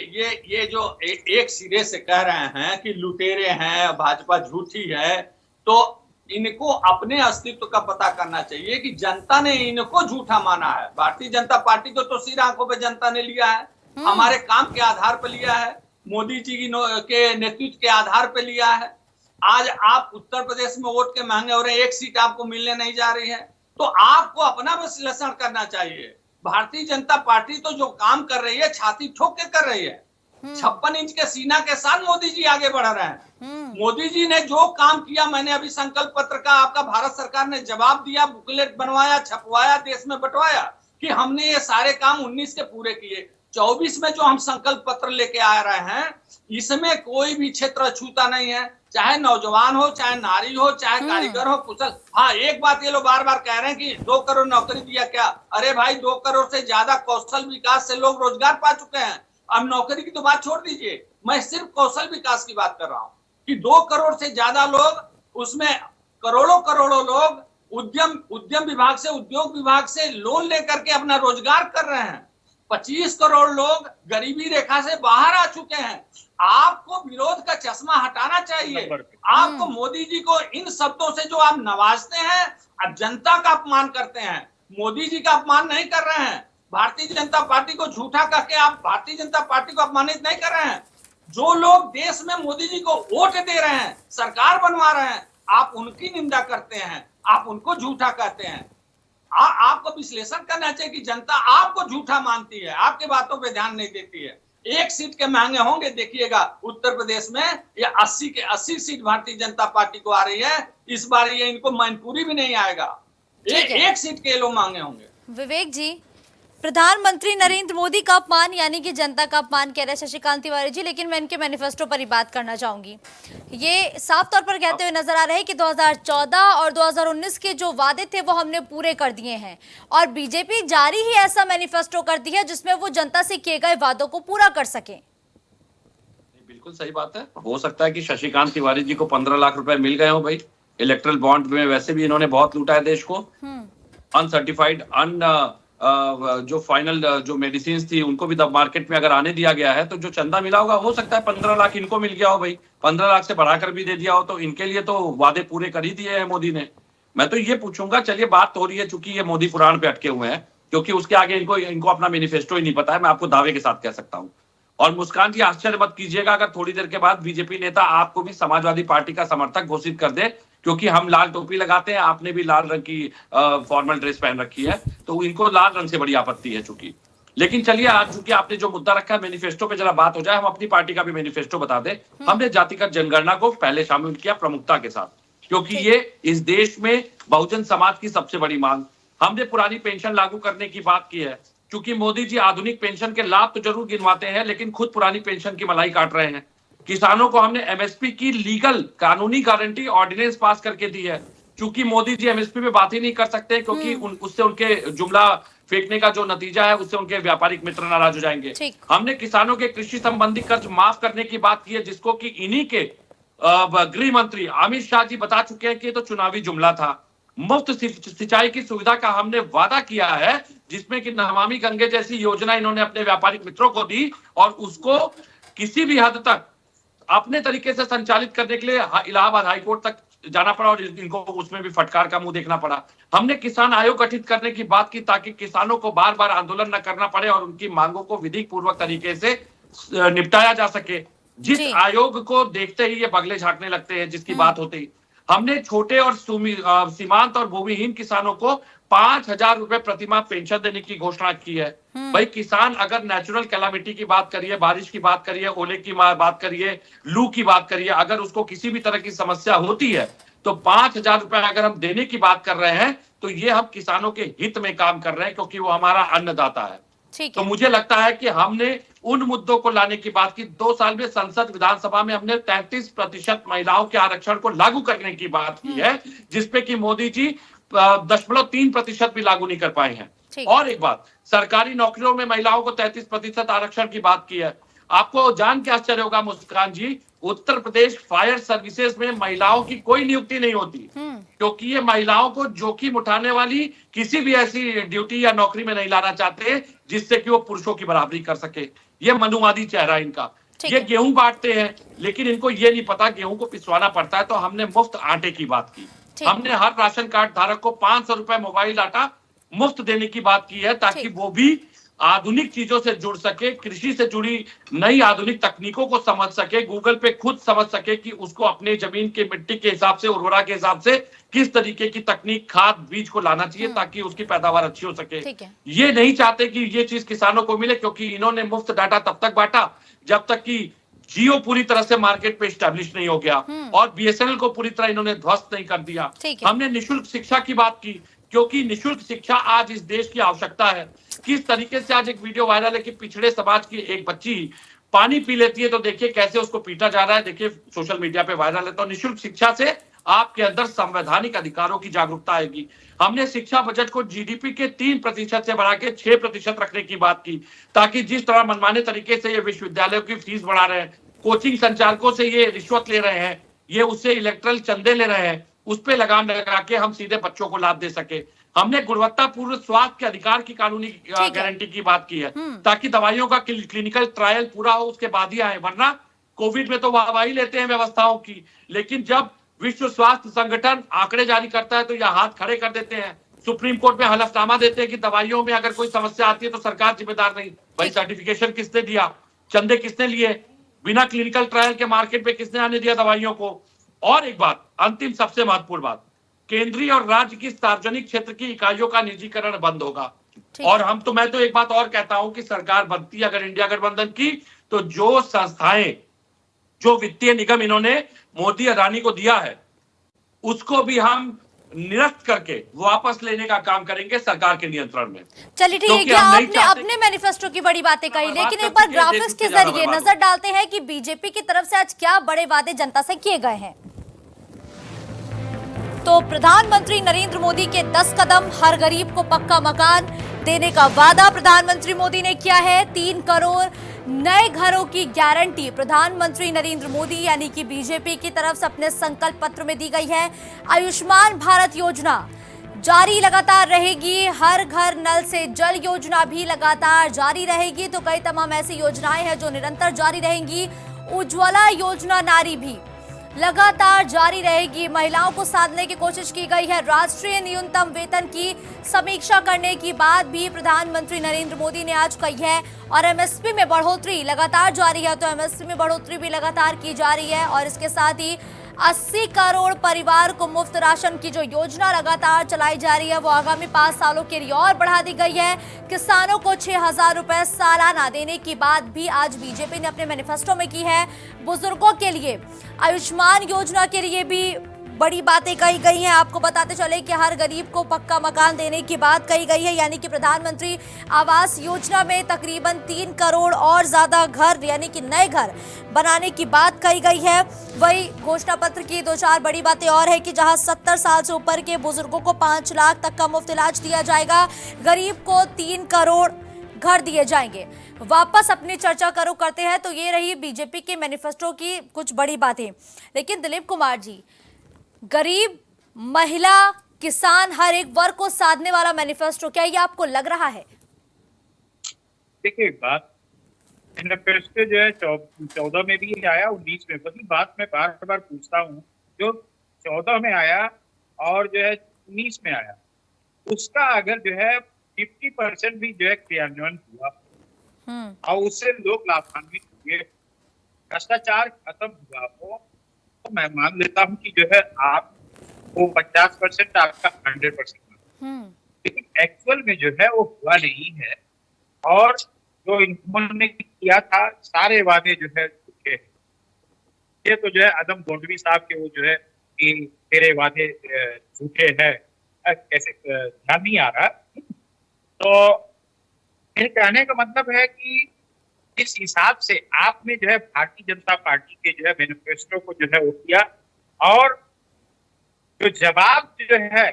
ये जो एक सिरे से कह रहे हैं कि लुटेरे हैं, भाजपा झूठी है, तो इनको अपने अस्तित्व का पता करना चाहिए कि जनता ने इनको झूठा माना है। भारतीय जनता पार्टी को तो सिर आंखों पे जनता ने लिया है, हमारे काम के आधार पर लिया है, मोदी जी के नेतृत्व के आधार पर लिया है। आज आप उत्तर प्रदेश में वोट के महंगे हो रहे हैं, एक सीट आपको मिलने नहीं जा रही है, तो आपको अपना विश्लेषण करना चाहिए। भारतीय जनता पार्टी तो जो काम कर रही है, छाती ठोक के कर रही है। 56 इंच के सीना के साथ मोदी जी आगे बढ़ रहे हैं। मोदी जी ने जो काम किया, मैंने अभी संकल्प पत्र का आपका भारत सरकार ने जवाब दिया, बुकलेट बनवाया, छपवाया, देश में बंटवाया कि हमने ये सारे काम 19 के पूरे किए। 24 में जो हम संकल्प पत्र लेके आ रहे हैं, इसमें कोई भी क्षेत्र अछूता नहीं है, चाहे नौजवान हो, चाहे नारी हो, चाहे कारीगर हो, कुशल। हाँ, एक बात ये लोग बार बार कह रहे हैं कि 2 करोड़ नौकरी दिया क्या? अरे भाई, 2 करोड़ से ज्यादा कौशल विकास से लोग रोजगार पा चुके हैं। अब नौकरी की तो बात छोड़ दीजिए, मैं सिर्फ कौशल विकास की बात कर रहा हूँ कि 2 करोड़ से ज्यादा लोग, उसमें करोड़ों लोग उद्यम विभाग से, उद्योग विभाग से लोन लेकर के अपना रोजगार कर रहे हैं। 25 करोड़ लोग गरीबी रेखा से बाहर आ चुके हैं। आपको विरोध का चश्मा हटाना चाहिए। आपको मोदी जी को इन शब्दों से जो आप नवाजते हैं, आप जनता का अपमान करते हैं, मोदी जी का अपमान नहीं कर रहे हैं। भारतीय जनता पार्टी को झूठा करके आप भारतीय जनता पार्टी को अपमानित नहीं कर रहे हैं। जो लोग देश में मोदी जी को वोट दे रहे हैं, सरकार बनवा रहे हैं, आप उनकी निंदा करते हैं, आप उनको झूठा कहते हैं। आपको विश्लेषण करना चाहिए कि जनता आपको झूठा मानती है, आपके बातों पे ध्यान नहीं देती है। 1 सीट के महंगे होंगे, देखिएगा उत्तर प्रदेश में ये 80 के 80 सीट भारतीय जनता पार्टी को आ रही है। इस बार ये इनको मैनपुरी भी नहीं आएगा, एक सीट के लोग मांगे होंगे। विवेक जी, प्रधानमंत्री नरेंद्र मोदी का अपमान यानी कि जनता का अपमान कह रहे हैं शशिकांत तिवारी जी, लेकिन मैं इनके मैनिफेस्टो पर ही बात करना चाहूंगी। ये साफ तौर पर कहते हुए नजर आ रहे हैं कि 2014 और 2019 के जो वादे थे वो हमने पूरे कर दिए हैं, और बीजेपी जारी ही ऐसा मैनिफेस्टो करती है जिसमें वो जनता से किए गए वादों को पूरा कर सके। बिल्कुल सही बात है। हो सकता है कि शशिकांत तिवारी जी को 15 लाख रुपए मिल गए हो भाई इलेक्ट्रल बॉन्ड में, वैसे भी इन्होंने बहुत लूटा है देश को। अनसर्टिफाइड जो फाइनल जो मेडिसिन थी उनको भी तब मार्केट में अगर आने दिया गया है, तो जो चंदा मिला होगा, हो सकता है 15 लाख इनको मिल गया हो भाई, 15 लाख से बढ़ाकर भी दे दिया हो, तो इनके लिए तो वादे पूरे कर ही दिए हैं मोदी ने। मैं तो ये पूछूंगा, चलिए बात हो रही है, चूंकि ये मोदी पुराण पे अटके हुए हैं, क्योंकि उसके आगे इनको अपना मैनिफेस्टो ही नहीं पता है, मैं आपको दावे के साथ कह सकता हूं। और मुस्कान जी, आश्चर्य मत कीजिएगा अगर थोड़ी देर के बाद बीजेपी नेता आपको भी समाजवादी पार्टी का समर्थक घोषित कर दे, क्योंकि हम लाल टोपी लगाते हैं, आपने भी लाल रंग की फॉर्मल ड्रेस पहन रखी है, तो इनको लाल रंग से बड़ी आपत्ति है चूंकि। लेकिन चलिए, आज चूंकि आपने जो मुद्दा रखा है मैनिफेस्टो पे जरा बात हो जाए, हम अपनी पार्टी का भी मैनिफेस्टो बता दें। हमने जातिगत जनगणना को पहले शामिल किया प्रमुखता के साथ, क्योंकि ये इस देश में बहुजन समाज की सबसे बड़ी मांग। हमने पुरानी पेंशन लागू करने की बात की है, क्योंकि मोदी जी आधुनिक पेंशन के लाभ तो जरूर गिनवाते हैं, लेकिन खुद पुरानी पेंशन की मलाई काट रहे हैं। किसानों को हमने एमएसपी की लीगल कानूनी गारंटी ऑर्डिनेंस पास करके दी है, क्योंकि मोदी जी एमएसपी पे बात ही नहीं कर सकते, क्योंकि उससे उनके जुमला फेंकने का जो नतीजा है उससे उनके व्यापारिक मित्र नाराज हो जाएंगे। हमने किसानों के कृषि संबंधी कर्ज माफ करने की बात की है, जिसको कि इन्हीं के गृह मंत्री अमित शाह जी बता चुके हैं कि ये तो चुनावी जुमला था। मुफ्त सिंचाई की सुविधा का हमने वादा किया है, जिसमें कि नमामि गंगे जैसी योजना इन्होंने अपने व्यापारिक मित्रों को दी, और उसको किसी भी हद तक अपने तरीके से संचालित करने के लिए इलाहाबाद हाईकोर्ट तक जाना पड़ा, और इनको उसमें भी फटकार का मुंह देखना पड़ा। हमने किसान आयोग गठित करने की बात की, ताकि किसानों को बार बार आंदोलन न करना पड़े और उनकी मांगों को विधिक पूर्वक तरीके से निपटाया जा सके। जिस आयोग को देखते ही ये बगले झांकने लगते हैं, जिसकी बात होती ही। हमने छोटे और सीमांत और भूमिहीन किसानों को 5,000 रुपए प्रतिमाह पेंशन देने की घोषणा की है। भाई, किसान अगर नेचुरल कैलामिटी की बात करिए, बारिश की बात करिए, ओले की बात करिए, लू की बात करिए, अगर उसको किसी भी तरह की समस्या होती है, तो 5,000 रुपए अगर हम देने की बात कर रहे हैं, तो ये हम किसानों के हित में काम कर रहे हैं, क्योंकि वो हमारा अन्नदाता है। तो मुझे लगता है कि हमने उन मुद्दों को लाने की बात की। 2 साल में संसद विधानसभा में हमने 33% महिलाओं के आरक्षण को लागू करने की बात की है, जिसपे कि मोदी जी 0.3% भी लागू नहीं कर पाए हैं। और एक बात, सरकारी नौकरियों में महिलाओं को 33% आरक्षण की बात की है। आपको जान के आश्चर्य होगा मुस्कान जी, उत्तर प्रदेश फायर सर्विसेज में महिलाओं की कोई नियुक्ति नहीं होती, क्योंकि ये महिलाओं को जोखिम उठाने वाली किसी भी ऐसी ड्यूटी या नौकरी में नहीं लाना चाहते, जिससे कि वो पुरुषों की बराबरी कर सके। ये मनुवादी चेहरा इनका। ये गेहूं बांटते हैं, लेकिन इनको ये नहीं पता गेहूं को पिसवाना पड़ता है। तो हमने मुफ्त आटे की बात की, हमने हर राशन कार्ड धारक को 500 रुपए मोबाइल आटा मुफ्त देने की बात की है, ताकि वो भी आधुनिक चीजों से जुड़ सके, कृषि से जुड़ी नई आधुनिक तकनीकों को समझ सके, गूगल पे खुद समझ सके कि उसको अपने जमीन के मिट्टी के हिसाब से, उर्वरा के हिसाब से किस तरीके की तकनीक, खाद, बीज को लाना चाहिए, ताकि उसकी पैदावार अच्छी हो सके। ये नहीं चाहते कि ये चीज किसानों को मिले, क्योंकि इन्होंने मुफ्त डाटा तब तक बांटा जब तक कि जियो पूरी तरह से मार्केट पे स्टैब्लिश नहीं हो गया, और बीएसएनएल को पूरी तरह इन्होंने ध्वस्त नहीं कर दिया। हमने निःशुल्क शिक्षा की बात की, क्योंकि निःशुल्क शिक्षा आज इस देश की आवश्यकता है। किस तरीके से आज एक वीडियो वायरल है कि पिछड़े समाज की एक बच्ची पानी पी लेती है, तो देखिए कैसे उसको पीटा जा रहा है, देखिए सोशल मीडिया पे वायरल है। तो निःशुल्क शिक्षा से आपके अंदर संवैधानिक अधिकारों की जागरूकता आएगी। हमने शिक्षा बजट को जीडीपी के 3% से बढ़ा के 6% रखने की बात की, ताकि जिस तरह मनमाने तरीके से ये विश्वविद्यालयों की फीस बढ़ा रहे हैं, कोचिंग संचालकों से ये रिश्वत ले रहे हैं, ये उससे इलेक्ट्रल चंदे ले रहे हैं, उस पे लगाम लगा के हम सीधे बच्चों को लाभ दे सके। हमने गुणवत्तापूर्ण स्वास्थ्य के अधिकार की कानूनी गारंटी की बात की है, ताकि दवाइयों का क्लिनिकल ट्रायल पूरा हो, उसके बाद ही आए। वरना कोविड में तो वाहवाही लेते हैं व्यवस्थाओं की, लेकिन जब विश्व स्वास्थ्य संगठन आंकड़े जारी करता है तो यह हाथ खड़े कर देते हैं, सुप्रीम कोर्ट में हलफनामा देते हैं कि दवाइयों में अगर कोई समस्या आती है तो सरकार जिम्मेदार नहीं। भाई, सर्टिफिकेशन किसने दिया, चंदे किसने लिए, बिना क्लिनिकल ट्रायल के मार्केट पे किसने आने दिया दवाइयों को। और एक बात, अंतिम सबसे महत्वपूर्ण बात, केंद्रीय और राज्य की सार्वजनिक क्षेत्र की इकाइयों का निजीकरण बंद होगा। और मैं तो एक बात और कहता हूं कि सरकार बनती अगर इंडिया गठबंधन की, तो जो संस्थाएं, जो वित्तीय निगम इन्होंने मोदी अडानी को दिया है, उसको भी हम निरस्त करके वापस लेने का काम करेंगे सरकार के नियंत्रण में। चलिए ठीक है, आपने अपने मैनिफेस्टो की बड़ी बातें कही, लेकिन एक बार ग्राफिक्स के जरिए नजर डालते हैं कि बीजेपी की तरफ से आज क्या बड़े वादे जनता से किए गए हैं। तो प्रधानमंत्री नरेंद्र मोदी के 10 कदम, हर गरीब को पक्का मकान देने का वादा प्रधानमंत्री मोदी ने किया है। 3 करोड़ नए घरों की गारंटी प्रधानमंत्री नरेंद्र मोदी यानी कि बीजेपी की तरफ से अपने संकल्प पत्र में दी गई है। आयुष्मान भारत योजना जारी लगातार रहेगी, हर घर नल से जल योजना भी लगातार जारी रहेगी। तो कई तमाम ऐसी योजनाएं हैं जो निरंतर जारी रहेंगी। उज्ज्वला योजना नारी भी लगातार जारी रहेगी। महिलाओं को साधने की कोशिश की गई है। राष्ट्रीय न्यूनतम वेतन की समीक्षा करने की बात भी प्रधानमंत्री नरेंद्र मोदी ने आज कही है और एमएसपी में बढ़ोतरी लगातार जारी है, तो एमएसपी में बढ़ोतरी भी लगातार की जा रही है। और इसके साथ ही 80 करोड़ परिवार को मुफ्त राशन की जो योजना लगातार चलाई जा रही है वो आगामी 5 सालों के लिए और बढ़ा दी गई है। किसानों को 6,000 रुपए सालाना देने की बात भी आज बीजेपी ने अपने मैनिफेस्टो में की है। बुजुर्गों के लिए आयुष्मान योजना के लिए भी बड़ी बातें कही गई हैं। आपको बताते चले कि हर गरीब को पक्का मकान देने की बात कही गई है, यानी कि प्रधानमंत्री आवास योजना में तकरीबन 3 करोड़ और ज्यादा घर यानी कि नए घर बनाने की बात कही गई है। वही घोषणा पत्र की 2-4 बड़ी बातें और है कि जहां 70 साल से ऊपर के बुजुर्गों को 5 लाख तक का मुफ्त इलाज दिया जाएगा, गरीब को 3 करोड़ घर दिए जाएंगे। वापस अपनी चर्चा करते हैं तो ये रही बीजेपी के मैनिफेस्टो की कुछ बड़ी बातें। लेकिन दिलीप कुमार जी, गरीब, महिला, किसान, हर एक वर्ग को साधने वाला मैनिफेस्टो, क्या ये आपको लग रहा है? देखिए, बात मैनिफेस्टो जो है 14 में भी आया, 19 में, वही बात मैं बार बार पूछता हूँ। जो 14 में आया और जो है 19 में आया, उसका अगर जो है 50% भी जो है क्रियान्वयन हुआ और उससे लोग लाभान्वित हुए, भ्रष्टाचार खत्म हुआ हो, तो मैं मान लेता हूँ कि जो है आप वो 50% आपका 100%, लेकिन एक्चुअल में जो है वो हुआ नहीं है। और जो इन्होंने किया था सारे वादे जो है झूठे हैं। ये तो जो है आदम गोंडवी साहब के वो जो है कि तेरे वादे झूठे हैं, कैसे ध्यान नहीं आ रहा। तो मेरे कहने का मतलब है कि इस हिसाब से आपने जो है भारतीय जनता पार्टी के जो है मैनिफेस्टो को जो है वो किया, और जो जवाब जो है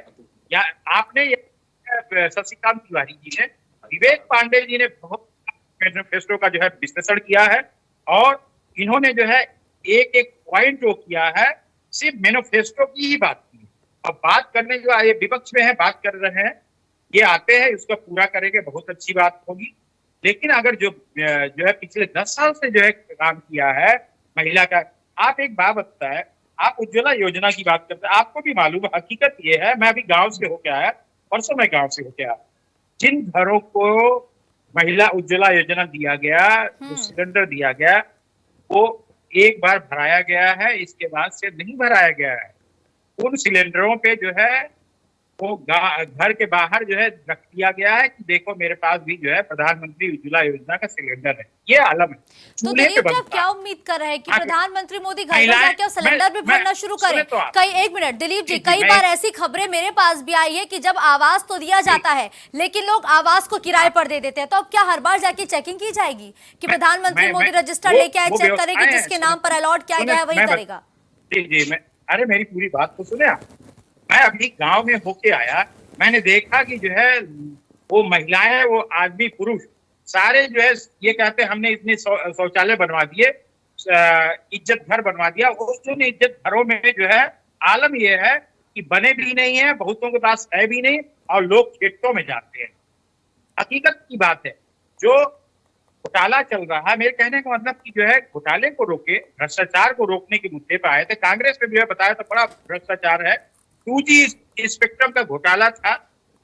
या आपने शशिकांत तिवारी जी ने, विवेक पांडे जी ने बहुत मैनिफेस्टो का जो है विश्लेषण किया है और इन्होंने जो है एक एक पॉइंट जो किया है सिर्फ मैनिफेस्टो की ही बात की। अब बात करने जो ये विपक्ष में है, बात कर रहे हैं, ये आते हैं, इसको पूरा करेंगे, बहुत अच्छी बात होगी। लेकिन अगर जो है पिछले 10 साल से जो है काम किया है महिला का, आप एक बात बताता है, आप उज्ज्वला योजना की बात करते हैं, आपको भी मालूम है, हकीकत ये है, मैं अभी गांव से होके आया, परसों मैं गांव से होके आया, जिन घरों को महिला उज्ज्वला योजना दिया गया, जो सिलेंडर दिया गया, वो एक बार भराया गया है, इसके बाद से नहीं भराया गया है। उन सिलेंडरों पे जो है वो घर के बाहर जो है रख दिया गया है कि देखो मेरे पास भी जो है प्रधानमंत्री उज्ज्वला योजना का सिलेंडर है, ये आलम है। तो दिलीप जी, क्या उम्मीद कर रहे हैं कि प्रधानमंत्री मोदी घर घर जाके सिलेंडर भी भरना शुरू करें? एक मिनट दिलीप जी, कई बार ऐसी खबरें मेरे पास भी आई है कि जब आवास तो दिया जाता है लेकिन लोग आवास को किराए पर दे देते हैं, तो अब क्या हर बार जाके चेकिंग की जाएगी कि प्रधानमंत्री मोदी रजिस्टर लेके आए, चेक करेगी, जिसके नाम पर अलॉट किया गया है वही करेगा? जी, अरे मेरी पूरी बात तो सुने आप। मैं अभी गांव में होके आया, मैंने देखा कि जो है वो महिलाएं, वो आदमी, पुरुष सारे जो है ये कहते हैं हमने इतने शौचालय बनवा दिए, इज्जत घर बनवा दिया। उन इज्जत घरों में जो है आलम ये है कि बने भी नहीं है, बहुतों के पास है भी नहीं, और लोग खेतों में जाते हैं। हकीकत की बात है, जो घोटाला चल रहा है, मेरे कहने का मतलब कि जो है घोटाले को रोके, भ्रष्टाचार को रोकने के मुद्दे पर आए थे। कांग्रेस में भी बताया तो बड़ा भ्रष्टाचार है, 2G स्पेक्ट्रम का घोटाला था,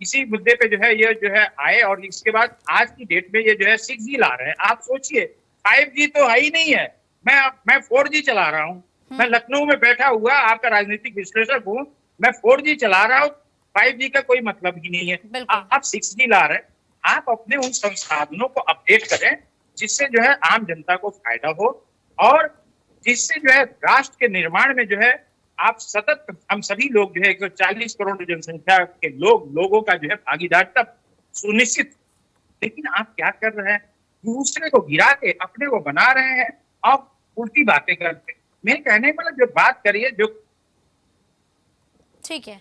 इसी मुद्दे पे जो है ये जो है आए, और इसके बाद आज की डेट में ये जो है 6G ला रहे हैं। आप सोचिए, 5G तो है ही नहीं है, मैं 4G चला रहा हूँ, मैं लखनऊ में बैठा हुआ आपका राजनीतिक विश्लेषक हूँ, मैं 4G चला रहा हूँ, 5G का कोई मतलब ही नहीं है। आप 6G ला रहे हैं। आप अपने उन संसाधनों को अपडेट करें जिससे जो है आम जनता को फायदा हो, और जिससे जो है राष्ट्र के निर्माण में जो है आप सतत, हम सभी लोग जो है 140 करोड़ जनसंख्या के लोगों का जो है भागीदारिता सुनिश्चित। लेकिन आप क्या कर रहे हैं, दूसरे को गिरा के अपने को बना रहे हैं और उल्टी बातें करते हैं। मेरे कहने का मतलब जो बात करिए जो ठीक है।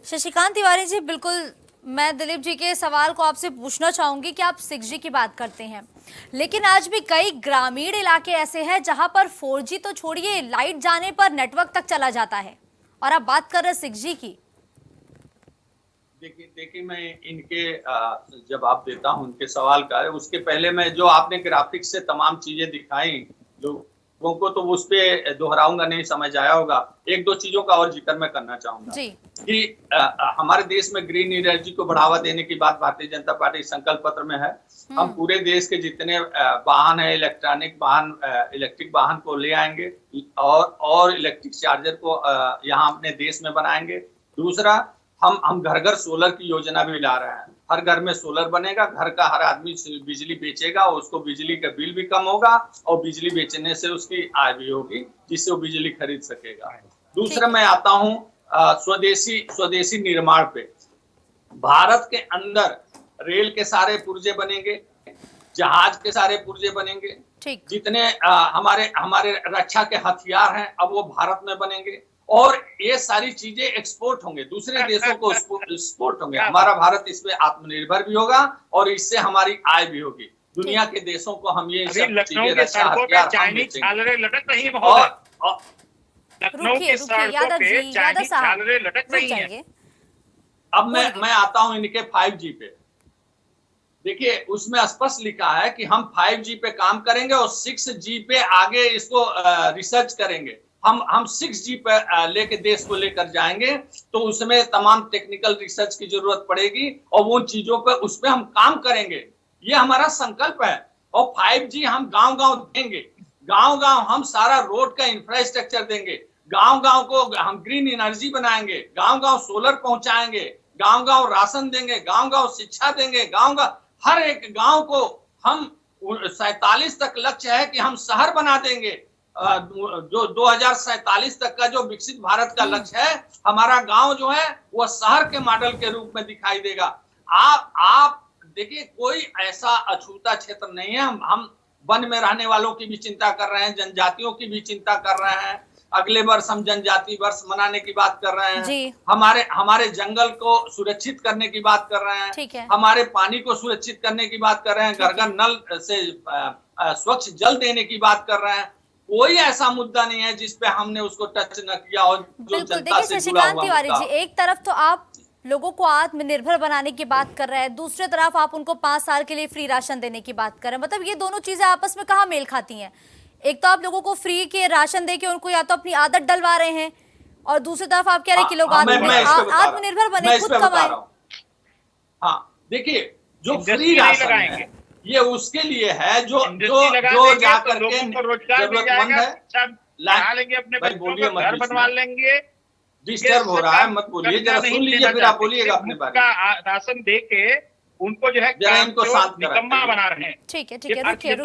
शशिकांत तिवारी जी, बिल्कुल मैं दिलीप जी के सवाल को आपसे पूछना चाहूंगी कि आप 6G की बात करते हैं, लेकिन आज भी कई ग्रामीण इलाके ऐसे हैं जहां पर 4G तो छोड़िए, लाइट जाने पर नेटवर्क तक चला जाता है, और आप बात कर रहे हैं 6G की। देखिए मैं इनके जवाब देता हूं उनके सवाल का। उसके पहले मैं जो आपने ग्राफिक्स से तमाम चीजें दिखाई, जो लोगों को तो उस पे दोहराऊंगा नहीं, समझ आया होगा। एक दो चीजों का और जिक्र मैं करना चाहूंगा जी। कि हमारे देश में ग्रीन एनर्जी को बढ़ावा देने की बात भारतीय जनता पार्टी संकल्प पत्र में है। हम पूरे देश के जितने वाहन है, इलेक्ट्रिक वाहन को ले आएंगे और इलेक्ट्रिक चार्जर को यहाँ अपने देश में बनाएंगे। दूसरा, हम घर घर सोलर की योजना भी ला रहे हैं। हर घर में सोलर बनेगा, घर का हर आदमी बिजली बेचेगा, उसको बिजली का बिल भी कम होगा और बिजली बेचने से उसकी आय भी होगी, जिससे वो बिजली खरीद सकेगा। दूसरा, मैं आता हूँ स्वदेशी निर्माण पे। भारत के अंदर रेल के सारे पुर्जे बनेंगे, जहाज के सारे पुर्जे बनेंगे, जितने हमारे रक्षा के हथियार हैं अब वो भारत में बनेंगे और ये सारी चीजें एक्सपोर्ट होंगे, दूसरे देशों को एक्सपोर्ट होंगे। हमारा भारत इसमें आत्मनिर्भर भी होगा और इससे हमारी आय भी होगी। दुनिया के देशों को हम ये लखनऊ के सड़कों पे चाइनीज झालरें लटक रही है। लखनऊ के सड़कों पे चाइनीज झालरें लटक रही हैं। अब मैं आता हूं इनके 5G पे। देखिए, उसमें स्पष्ट लिखा है कि हम 5G पे काम करेंगे और 6G पे आगे इसको रिसर्च करेंगे। हम 6G पे लेके देश को लेकर जाएंगे, तो उसमें तमाम टेक्निकल रिसर्च की जरूरत पड़ेगी और वो चीजों पे उस पे हम काम करेंगे। ये हमारा संकल्प है। और 5G हम गांव-गांव देंगे, गांव-गांव हम सारा रोड का इंफ्रास्ट्रक्चर देंगे, गांव-गांव को हम ग्रीन एनर्जी बनाएंगे, गांव-गांव सोलर पहुंचाएंगे, गांव-गांव राशन देंगे, गांव-गांव शिक्षा देंगे, गांव-गांव हर एक गांव को हम 47 तक लक्ष्य है कि हम शहर बना देंगे। जो 2047 तक का जो विकसित भारत का लक्ष्य है, हमारा गांव जो है वो शहर के मॉडल के रूप में दिखाई देगा। आप देखिए, कोई ऐसा अछूता क्षेत्र नहीं है। हम वन में रहने वालों की भी चिंता कर रहे हैं, जनजातियों की भी चिंता कर रहे हैं। अगले वर्ष हम जनजाति वर्ष मनाने की बात कर रहे हैं। हमारे जंगल को सुरक्षित करने की बात कर रहे हैं, हमारे पानी को सुरक्षित करने की बात कर रहे हैं, घर घर नल से स्वच्छ जल देने की बात कर रहे हैं। कोई ऐसा मुद्दा नहीं है जिसपे हमने उसको टच न किया। और जो जनता से जुड़ा हुआ तिवारी जी, एक तरफ तो आप लोगों को आत्मनिर्भर बनाने की बात कर रहे हैं, दूसरी तरफ आप उनको 5 साल के लिए फ्री राशन देने की बात कर रहे हैं। मतलब ये दोनों चीजें आपस में कहाँ मेल खाती हैं? एक तो आप लोगों को फ्री के राशन दे के उनको या तो अपनी आदत डलवा रहे हैं, और दूसरी तरफ आप कह रहे हैं कि लोग आत्मनिर्भर बने, खुद कमाएं। हाँ, देखिए, जो फ्री राशन है ये उसके लिए है जो जाकर के जरूरतमंद है, लेंगे अपने बच्चों का घर बनवा लेंगे। डिस्टर्ब हो रहा है, मत बोलिए, जरा सुन लीजिए फिर आप बोलिएगा अपने बारे में। राशन दे के उनको जो है इनको निकम्मा बना रहे हैं। ठीक है, रुकिए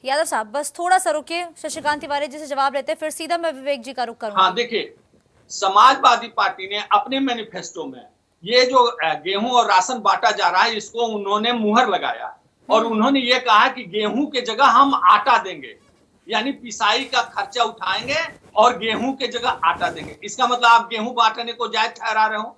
यादव साहब, बस थोड़ा सा रुकिए। शशिकांत तिवारी जी से जवाब लेते हैं, फिर सीधा मैं विवेक जी का रुख करूंगा। हाँ, देखिए, समाजवादी पार्टी ने अपने मैनिफेस्टो में ये जो गेहूं और राशन बांटा जा रहा है, इसको उन्होंने मुहर लगाया और उन्होंने ये कहा कि गेहूं के जगह हम आटा देंगे, यानी पिसाई का खर्चा उठाएंगे और गेहूं के जगह आटा देंगे। इसका मतलब आप गेहूं बांटने को जायज ठहरा रहे हो?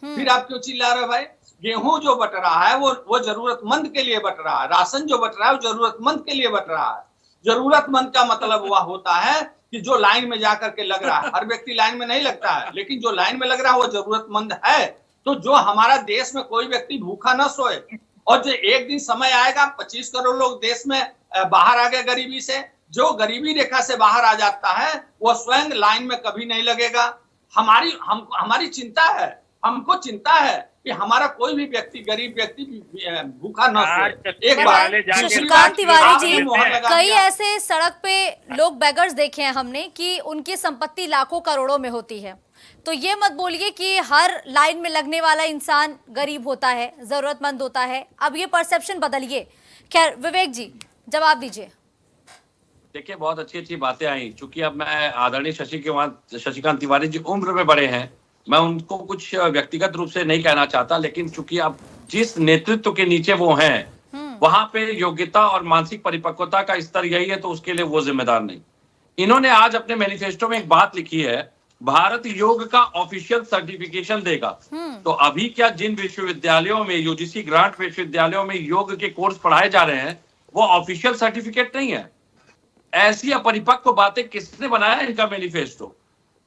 फिर आप क्यों चिल्ला रहे हो भाई? गेहूं जो बट रहा है वो जरूरतमंद के लिए बट रहा है, राशन जो बट रहा है वो जरूरतमंद के लिए बट रहा है। जरूरतमंद का मतलब वह होता है कि जो लाइन में जाकर के लग रहा है। हर व्यक्ति लाइन में नहीं लगता है, लेकिन जो लाइन में लग रहा है वो जरूरतमंद है। तो जो हमारा देश में कोई व्यक्ति भूखा न सोए, और जो एक दिन समय आएगा 25 करोड़ लोग देश में बाहर आ गए गरीबी से, जो गरीबी रेखा से बाहर आ जाता है वो स्वयं लाइन में कभी नहीं लगेगा। हमारी चिंता है, हमको चिंता है कि हमारा कोई भी व्यक्ति, गरीब व्यक्ति भूखा न सोए। एक बार शशिकांत तिवारी जी, कई ऐसे सड़क पे लोग बेगर्स देखे हैं हमने कि उनकी संपत्ति लाखों करोड़ों में होती है। तो ये मत बोलिए कि हर लाइन में लगने वाला इंसान गरीब होता है, जरूरतमंद होता है। अब ये परसेप्शन बदलिए। खैर, विवेक जी जवाब दीजिए। देखिए, बहुत अच्छी अच्छी बातें आई। चूंकि अब मैं आदरणीय शशिकांत तिवारी जी उम्र में बड़े हैं, मैं उनको कुछ व्यक्तिगत रूप से नहीं कहना चाहता, लेकिन चूंकि अब जिस नेतृत्व के नीचे वो हैं, वहां पे योग्यता और मानसिक परिपक्वता का स्तर यही है, तो उसके लिए वो जिम्मेदार नहीं। इन्होंने आज अपने मैनिफेस्टो में एक बात लिखी है, भारत योग का ऑफिशियल सर्टिफिकेशन देगा। तो अभी क्या जिन विश्वविद्यालयों में, यूजीसी ग्रांट विश्वविद्यालयों में योग के कोर्स पढ़ाए जा रहे हैं, वो ऑफिशियल सर्टिफिकेट नहीं है। ऐसी अपरिपक्व बातें किसने बनाया इनका मैनिफेस्टो?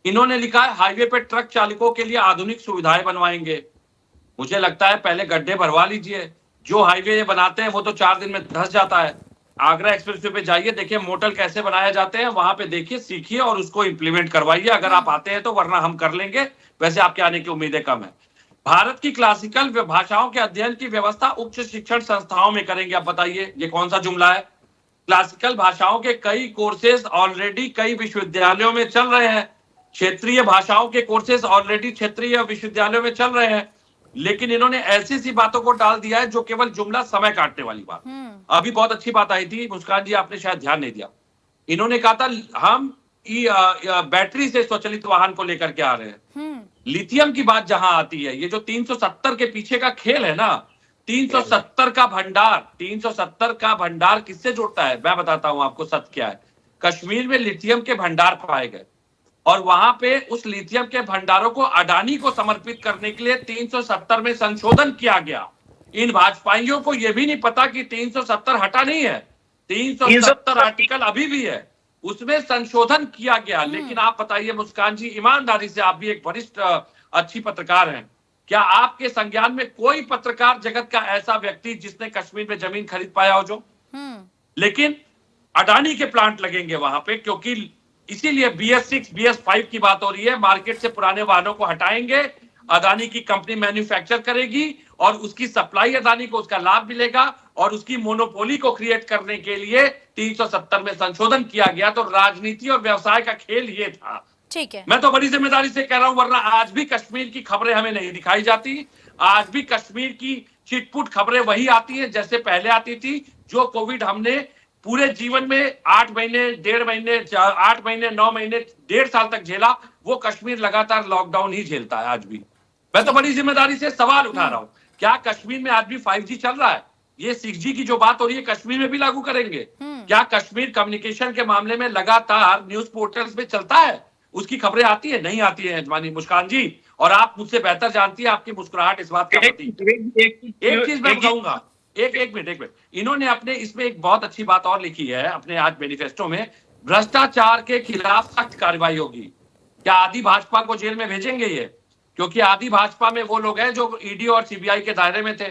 इन्होंने लिखा है हाईवे पे ट्रक चालकों के लिए आधुनिक सुविधाएं बनवाएंगे। मुझे लगता है पहले गड्ढे भरवा लीजिए। जो हाईवे बनाते हैं वो तो 4 दिन में धंस जाता है। आगरा एक्सप्रेसवे पे जाइए, देखिए मोटल कैसे बनाए जाते हैं, वहां पे देखिए, सीखिए और उसको इंप्लीमेंट करवाइए। अगर आप आते हैं तो, वरना हम कर लेंगे। वैसे आपके आने की उम्मीदें कम है। भारत की क्लासिकल भाषाओं के अध्ययन की व्यवस्था उच्च शिक्षण संस्थाओं में करेंगे। आप बताइए ये कौन सा जुमला है? क्लासिकल भाषाओं के कई कोर्सेज ऑलरेडी कई विश्वविद्यालयों में चल रहे हैं। क्षेत्रीय भाषाओं के कोर्सेज ऑलरेडी क्षेत्रीय विश्वविद्यालयों में चल रहे हैं। लेकिन इन्होंने ऐसी सी बातों को डाल दिया है जो केवल जुमला समय काटने वाली बात। अभी बहुत अच्छी बात आई थी, मुस्कान जी आपने शायद ध्यान नहीं दिया। इन्होंने कहा था हम बैटरी से स्वचालित वाहन को लेकर के आ रहे हैं। लिथियम की बात जहां आती है, ये जो 370 के पीछे का खेल है ना, 370 का भंडार किससे जुड़ता है? मैं बताता हूं आपको सत्य क्या है। कश्मीर में लिथियम के भंडार पाए गए और वहां पे उस लिथियम के भंडारों को अडानी को समर्पित करने के लिए 370 में संशोधन किया गया। इन भाजपाइयों को यह भी नहीं पता कि 370 हटा नहीं है, 370 आर्टिकल अभी भी है, उसमें संशोधन किया गया। लेकिन आप बताइए मुस्कान जी, ईमानदारी से, आप भी एक वरिष्ठ अच्छी पत्रकार हैं, क्या आपके संज्ञान में कोई पत्रकार जगत का ऐसा व्यक्ति जिसने कश्मीर में जमीन खरीद पाया हो जो? लेकिन अडानी के प्लांट लगेंगे वहां पे, क्योंकि इसीलिए BS6 BS5 की बात हो रही है। मार्केट से पुराने वाहनों को हटाएंगे, अदानी की कंपनी मैन्युफैक्चर करेगी और उसकी सप्लाई अदानी को उसका लाभ मिलेगा और उसकी मोनोपोली को क्रिएट करने के लिए 370 में संशोधन किया गया। तो राजनीति और व्यवसाय का खेल ये था। ठीक है, मैं तो बड़ी जिम्मेदारी से कह रहा हूं, वरना आज भी कश्मीर की खबरें हमें नहीं दिखाई जाती। आज भी कश्मीर की चिटपुट खबरें वही आती है जैसे पहले आती थी। जो कोविड हमने पूरे जीवन में 8 महीने, 1.5 महीने, 8 महीने, 9 महीने, 1.5 साल तक झेला, वो कश्मीर लगातार लॉकडाउन ही झेलता है आज भी। मैं तो बड़ी जिम्मेदारी से सवाल उठा रहा हूं, क्या कश्मीर में आज भी 5G चल रहा है? ये 6G की जो बात हो रही है कश्मीर में भी लागू करेंगे? क्या कश्मीर कम्युनिकेशन के मामले में लगातार न्यूज पोर्टल्स में चलता है? उसकी खबरें आती है? नहीं आती है यजमानी मुस्कान जी, और आप मुझसे बेहतर जानती है, आपकी मुस्कुराहट इस बात का प्रतीक। एक चीज मैं बताऊंगा, एक मिनट। इन्होंने अपने इसमें एक बहुत अच्छी बात और लिखी है अपने आज मैनिफेस्टो में, भ्रष्टाचार के खिलाफ सख्त कार्रवाई होगी। क्या आदि भाजपा को जेल में भेजेंगे ये? क्योंकि आदि भाजपा में वो लोग हैं जो ईडी और सीबीआई के दायरे में थे।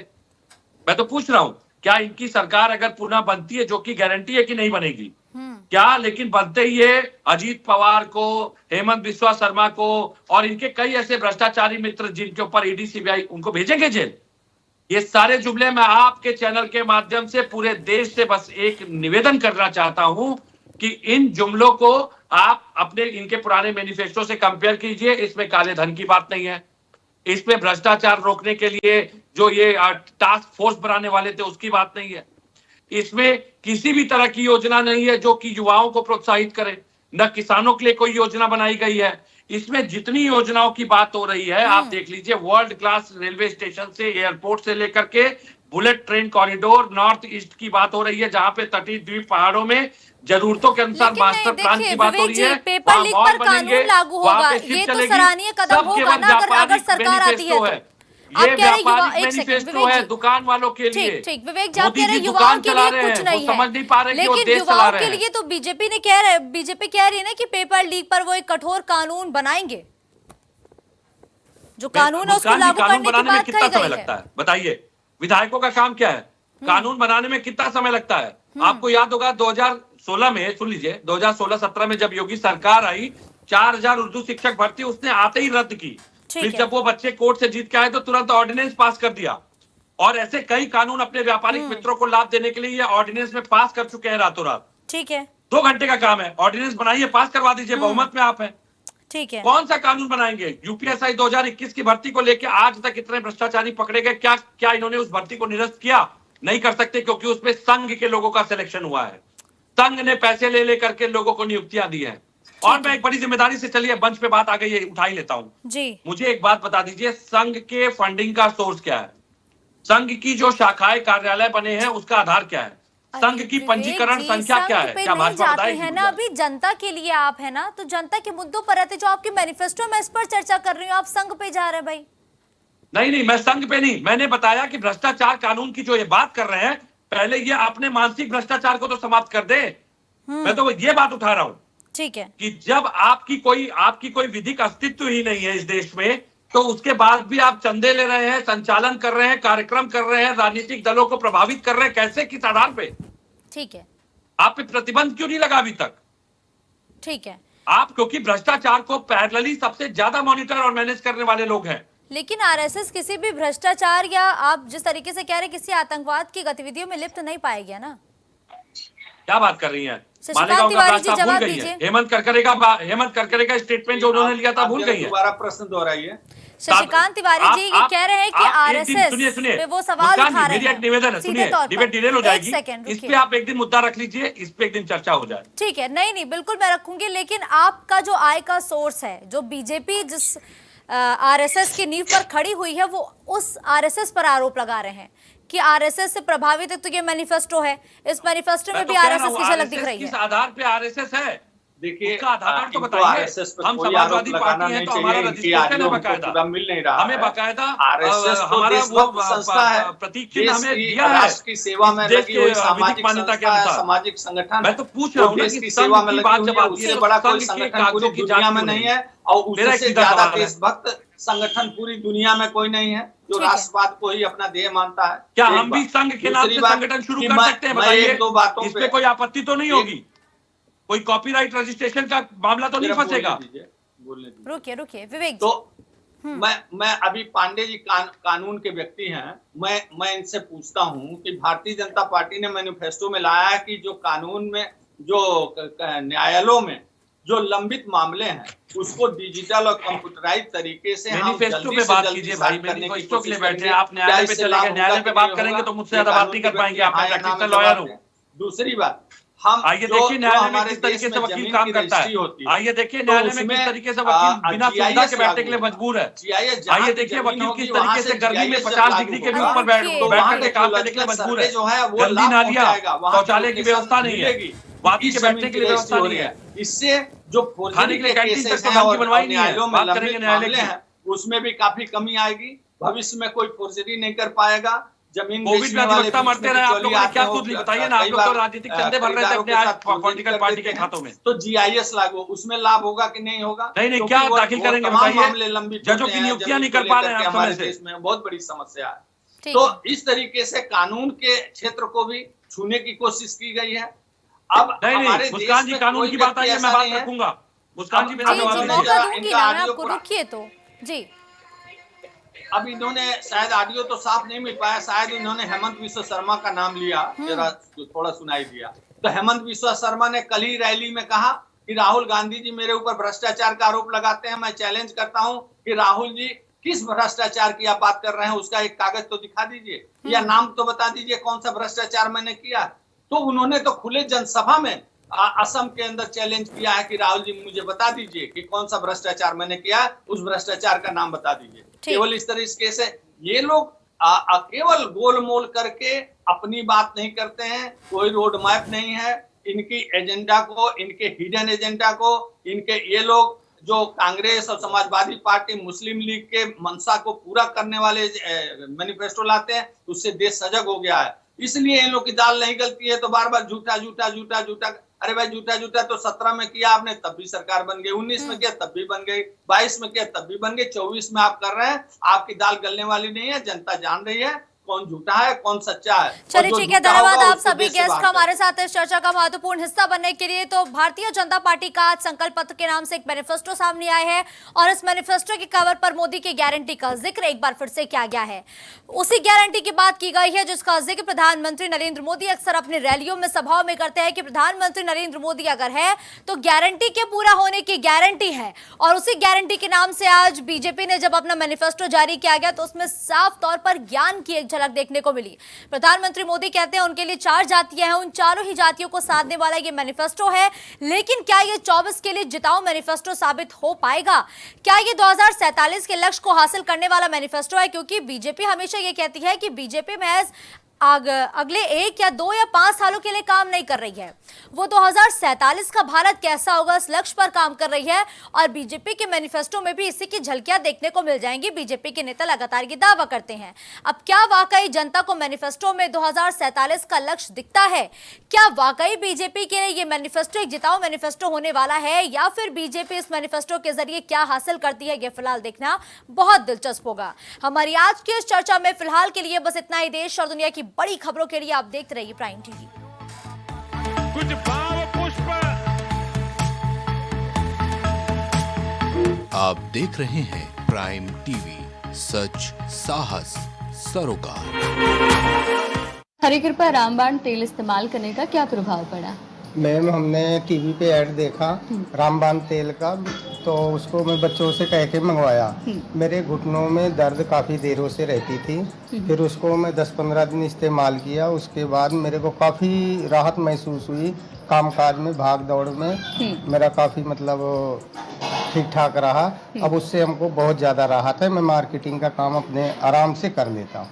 मैं तो पूछ रहा हूं, क्या इनकी सरकार अगर पुनः बनती है, जो कि गारंटी है कि नहीं बनेगी, क्या लेकिन बनते ही ये अजीत पवार को, हेमंत बिस्वा शर्मा को और इनके कई ऐसे भ्रष्टाचारी मित्र जिनके ऊपर ईडी सीबीआई, उनको भेजेंगे जेल? ये सारे जुमले मैं आपके चैनल के माध्यम से पूरे देश से बस एक निवेदन करना चाहता हूं कि इन जुमलों को आप अपने इनके पुराने मैनिफेस्टो से कंपेयर कीजिए। इसमें काले धन की बात नहीं है, इसमें भ्रष्टाचार रोकने के लिए जो ये टास्क फोर्स बनाने वाले थे उसकी बात नहीं है, इसमें किसी भी तरह की योजना नहीं है जो कि युवाओं को प्रोत्साहित करे, न किसानों के लिए कोई योजना बनाई गई है। इसमें जितनी योजनाओं की बात हो रही है आप देख लीजिए, वर्ल्ड क्लास रेलवे स्टेशन से, एयरपोर्ट से लेकर के bullet train corridor, north east की बात हो रही है, जहां पे तटीय द्वीप पहाड़ों में जरूरतों के अनुसार मास्टर प्लान की बात हो रही है। पेपर लीक पर कानून लागू होगा, ये तो सराहनीय कदम होगा ना अगर सरकार आती है तो। आप कह रहे युवा, एक सेकंड विवेक है दुकान वालों के लिए। ठीक विवेक जी, आप कह रहे युवाओं के लिए कुछ नहीं है, समझ नहीं पा रहे, लेकिन युवाओं के लिए तो बीजेपी कह रही है ना कि पेपर लीक पर वो एक कठोर कानून बनाएंगे। जो कानून है उसको लागू करने की बात कितना कही समय गई लगता है? बताइए, विधायकों का काम क्या है? कानून बनाने में कितना समय लगता है? आपको याद होगा 2016 में, सुन लीजिए, 2016-17 में जब योगी सरकार आई, 4000 उर्दू शिक्षक भर्ती उसने आते ही रद्द की। फिर जब वो बच्चे कोर्ट से जीत के आए तो तुरंत ऑर्डिनेंस पास कर दिया। और ऐसे कई कानून अपने व्यापारिक मित्रों को लाभ देने के लिए ये ऑर्डिनेंस में पास कर चुके हैं रातों रात। ठीक है, 2 घंटे का काम है, ऑर्डिनेंस बनाइए, पास करवा दीजिए, बहुमत में आप हैं। ठीक है, कौन सा कानून बनाएंगे? यूपीएसआई 2021 की भर्ती को लेकर आज तक इतने भ्रष्टाचारी पकड़े गए, क्या इन्होंने उस भर्ती को निरस्त किया? नहीं कर सकते, क्योंकि उसमें संघ के लोगों का सिलेक्शन हुआ है, संघ ने पैसे ले करके लोगों को नियुक्तियां दी है। और मैं एक बड़ी जिम्मेदारी से, चलिए मंच पे बात आ गई है, उठा ही लेता हूं जी। मुझे एक बात बता दीजिए, संघ के फंडिंग का सोर्स क्या है? संघ की जो शाखाएं कार्यालय बने हैं उसका आधार क्या है? संघ की पंजीकरण संख्या क्या है? क्या भाजपा बताएगी? है ना, अभी जनता के लिए आप है ना, तो जनता के मुद्दों पर रहते, जो आपके मैनिफेस्टो में इस पर चर्चा कर रही हूँ, आप संघ पे जा रहे हैं भाई। नहीं, मैं संघ पे नहीं, मैंने बताया कि भ्रष्टाचार कानून की जो ये बात कर रहे हैं, पहले ये अपने मानसिक भ्रष्टाचार को तो समाप्त कर दे। मैं तो ये बात उठा रहा हूं, ठीक है, कि जब आपकी कोई विधिक अस्तित्व ही नहीं है इस देश में, तो उसके बाद भी आप चंदे ले रहे हैं, संचालन कर रहे हैं, कार्यक्रम कर रहे हैं, राजनीतिक दलों को प्रभावित कर रहे हैं, कैसे, किस आधार पे? ठीक है, आप पे प्रतिबंध क्यों नहीं लगा अभी तक? ठीक है, आप क्योंकि भ्रष्टाचार को पैरेलली सबसे ज्यादा मॉनिटर और मैनेज करने वाले लोग हैं। लेकिन आरएसएस किसी भी भ्रष्टाचार या आप जिस तरीके से कह रहे हैं किसी आतंकवाद की गतिविधियों में लिप्त नहीं पाया गया ना। क्या बात कर रही हैं? शशिकांत मालेगांव का तिवारी ब्लास्ट जी, आप भूल जवाब गई दीजिए। हैं? हेमंत करकरे का स्टेटमेंट जो उन्होंने लिया था भूल गई है? दोबारा प्रश्न दोहराइए। शशिकांत तिवारी जी ये कह रहे हैं कि आरएसएस पे वो सवाल उठा रहे मेरी एक निवेदन है, सीधे सुनिए, तौर पर। डिबेट डिले हो एक जाएगी, सेकंड इस रुकिए। पे आप एक दिन मुद्दा रख लीजिए, इस पे एक दिन चर्चा हो जाए। ठीक है, नहीं बिल्कुल मैं रखूंगी, लेकिन आपका जो आय का सोर्स है, जो बीजेपी जिस आरएसएस की नींव पर खड़ी हुई है, वो उस आरएसएस पर आरोप लगा रहे हैं कि आरएसएस से प्रभावित है। तो ये मैनिफेस्टो है, इस मैनिफेस्टो में भी आरएसएस की झलक दिख रही है। किस आधार पे आरएसएस है? देखिए, उसका आधार तो इनको बताइए। आरएसएस पे हम कोई समाजवादी आरोप पार्टी लगाना है नहीं तो चाहिए, हमारा इनकी रजिस्ट्रेशन है आदियों को बकायदा, पूरा मिल नहीं रहा हमें है। बकायदा आरएसएस तो हमारा देशभक्त वो संस्था है, प्रतीक चिन्ह देश हमें की दिया है राष्ट्र की सेवा में देश लगी के हुई विधिक सामाजिक मान्यता के संस्था है, अनुसार। सामाजिक संगठन मैं तो पूछ रहा हूँ ना देश कि की संघ सेवा में की लगी बात हुई जब है, आती उससे है बड़ा तो कोई संघ के संगठन पूरी कागजों की दुनिया जांच में क्यों नहीं नहीं? है, और मेरा एक उससे सीधा ज्यादा सवाल है। देशभक्त संगठन पूरी दुनिया में कोई नहीं है जो ठीक है। राष्ट्रवाद को ही अपना ध्येय मानता है। क्या एक हम भी बात। संघ के नाम दूसरी से बात संगठन शुरू कि कर सकते हैं? मैं बताइए, एक दो बातों इस पे पे कोई आपत्ति तो नहीं होगी? कोई कॉपीराइट रजिस्ट्रेशन का मामला तो नहीं फंसेगा? बोलने दीजिए। रुकिए विवेक जी। तो मैं अभी पांडे जी कानून के व्यक्ति हैं, मैं इनसे पूछता हूं कि भारतीय जनता पार्टी ने मैनिफेस्टो में लाया है कि जो कानून में जो न्यायालयों में जो लंबित मामले हैं उसको डिजिटल और कंप्यूटराइज तरीके से हम मैनिफेस्टो जल्दी पे से बात जल्दी कीजिए साथ भाई, करने की मैनिफेस्टो के लिए कोशिश बैठे हैं करेंगे। आप, न्यायालय क्या पे इससे चले लाभ गए, होगा न्यायालय कि पे नहीं बात होगा? करेंगे तो मुझसे ये ज्यादा बात कानून नहीं के कर पाएंगे, व्यक्ति आप हाँ या ना में प्रैक्टिकल लॉयर जवाब हो। दें। दूसरी बात, हम आइए देखिए न्यायालय में किस तरीके से वकील काम करता है। आइए देखिए न्यायालय में किस तरीके से वकील बिना सुविधा के बैठने के लिए मजबूर है। आइए देखिए वकील किस तरीके से गर्मी में 50 डिग्री के भी ऊपर बैठ करके काम करने के लिए मजबूर है। गंदी नालियां, शौचालय की व्यवस्था नहीं है, वादी के बैठने के लिए व्यवस्था नहीं है, इससे जो खाने के लिए कैंटीन तक तो ढंग की बनवाई नहीं है। बात करेंगे न्यायालय की, उसमें भी काफी कमी आएगी। भविष्य में कोई फोर्जरी नहीं कर पाएगा। जमीन कोविड में अधिवक्ता मरते रहे, आप लोगों ने क्या कुछ नहीं बताइए ना। आप लोग तो राजनीतिक चंदे भर रहे थे अपने आज पॉलिटिकल पार्टी के खातों में। तो जीआईएस लागू, उसमें लाभ होगा कि नहीं होगा? नहीं क्या दाखिल करेंगे बताइए? जजों की नियुक्तियां नहीं कर पा रहे हैं आप समय से। देश में बहुत बड़ी समस्या है। तो इस तरीके से कानून के क्षेत्र को भी छूने की कोशिश की गई है। अब नहीं मुस्कान जी कानून की बात आई है, मैं बात रखूंगा। मुस्कान जी मेरा जवाब मौका दूंगी ना मैं आपको, रुकिए तो जी। अब इन्होंने शायद ऑडियो तो साफ नहीं मिल पाया, शायद इन्होंने हेमंत विश्व शर्मा का नाम लिया, जरा थोड़ा सुनाई दिया। तो हेमंत विश्व शर्मा ने कल ही रैली में कहा कि राहुल गांधी जी मेरे ऊपर भ्रष्टाचार का आरोप लगाते हैं। मैं चैलेंज करता हूं कि राहुल जी किस भ्रष्टाचार की आप बात कर रहे हैं, उसका एक कागज तो दिखा दीजिए या नाम तो बता दीजिए कौन सा भ्रष्टाचार मैंने किया। तो उन्होंने तो खुले जनसभा में असम के अंदर चैलेंज किया है कि राहुल जी मुझे बता दीजिए कि कौन सा भ्रष्टाचार मैंने किया, उस भ्रष्टाचार का नाम बता दीजिए। केवल इस तरीके से ये लोग केवल गोलमोल करके अपनी बात नहीं करते हैं, कोई रोड मैप नहीं है इनकी एजेंडा को, इनके हिडन एजेंडा को। इनके ये लोग जो कांग्रेस और समाजवादी पार्टी मुस्लिम लीग के मंशा को पूरा करने वाले मैनिफेस्टो लाते हैं, उससे देश सजग हो गया है। इसलिए इन लोग की दाल नहीं गलती है तो बार बार झूठा झूठा झूठा झूठा। अरे भाई झूठा झूठा तो 17 में किया आपने, तब भी सरकार बन गई, 19 में किया तब भी बन गई, 22 में किया तब भी बन गई, 24 में आप कर रहे हैं। आपकी दाल गलने वाली नहीं है, जनता जान रही है कौन झूठा है कौन सच्चा है। चलिए ठीक है, धन्यवाद आप सभी गेस्ट हमारे साथ इस चर्चा का महत्वपूर्ण हिस्सा बनने के लिए। तो भारतीय जनता पार्टी का आज संकल्प पत्र के नाम से एक मैनिफेस्टो सामने आया है और इस मैनिफेस्टो के कवर पर मोदी की गारंटी का जिक्र एक बार फिर से किया गया है। उसी गारंटी की बात की गई है जिसका जिक्र प्रधानमंत्री नरेंद्र मोदी अक्सर अपनी रैलियों में सभाओं में करते हैं कि प्रधानमंत्री नरेंद्र मोदी अगर है तो गारंटी के पूरा होने की गारंटी है। और उसी गारंटी के नाम से आज बीजेपी ने जब अपना मैनिफेस्टो जारी किया गया तो उसमें साफ तौर पर ज्ञान की एक झलक देखने को मिली। प्रधानमंत्री मोदी कहते हैं उनके लिए 4 जातियां हैं, उन चारों ही जातियों को साधने वाला ये मैनिफेस्टो है। लेकिन क्या ये 24 के लिए जिताऊ मैनिफेस्टो साबित हो पाएगा? क्या ये 2047 के लक्ष्य को हासिल करने वाला मैनिफेस्टो है? क्योंकि बीजेपी हमेशा ये कहती है कि बीजेपी महज अगले 1 या 2 या 5 सालों के लिए काम नहीं कर रही है, वो 2047 का भारत कैसा होगा इस लक्ष्य पर काम कर रही है। और बीजेपी के मैनिफेस्टो में भी इसी की झलकियां देखने को मिल जाएंगी। बीजेपी के नेता लगातार ये दावा करते हैं। अब क्या वाकई जनता को मैनिफेस्टो में 2047 का लक्ष्य दिखता है? क्या वाकई बीजेपी के लिए ये मैनिफेस्टो एक जिताऊ मैनिफेस्टो होने वाला है या फिर बीजेपी इस मैनिफेस्टो के जरिए क्या हासिल करती है, ये फिलहाल देखना बहुत दिलचस्प होगा। हमारी आज की इस चर्चा में फिलहाल के लिए बस इतना ही। देश और दुनिया की बड़ी खबरों के लिए आप देखते रहिए प्राइम टीवी। कुछ भाव पुष्प। आप देख रहे हैं प्राइम टीवी, सच साहस सरोकार। हरी कृपा रामबाण तेल इस्तेमाल करने का क्या प्रभाव पड़ा? मैम हमने टीवी पे ऐड देखा रामबाण तेल का, तो उसको मैं बच्चों से कह के मंगवाया। मेरे घुटनों में दर्द काफ़ी देरों से रहती थी, फिर उसको मैं 10-15 दिन इस्तेमाल किया। उसके बाद मेरे को काफ़ी राहत महसूस हुई। कामकाज में, भाग दौड़ में मेरा काफ़ी मतलब ठीक ठाक रहा। अब उससे हमको बहुत ज़्यादा राहत है। मैं मार्केटिंग का काम अपने आराम से कर लेता हूँ।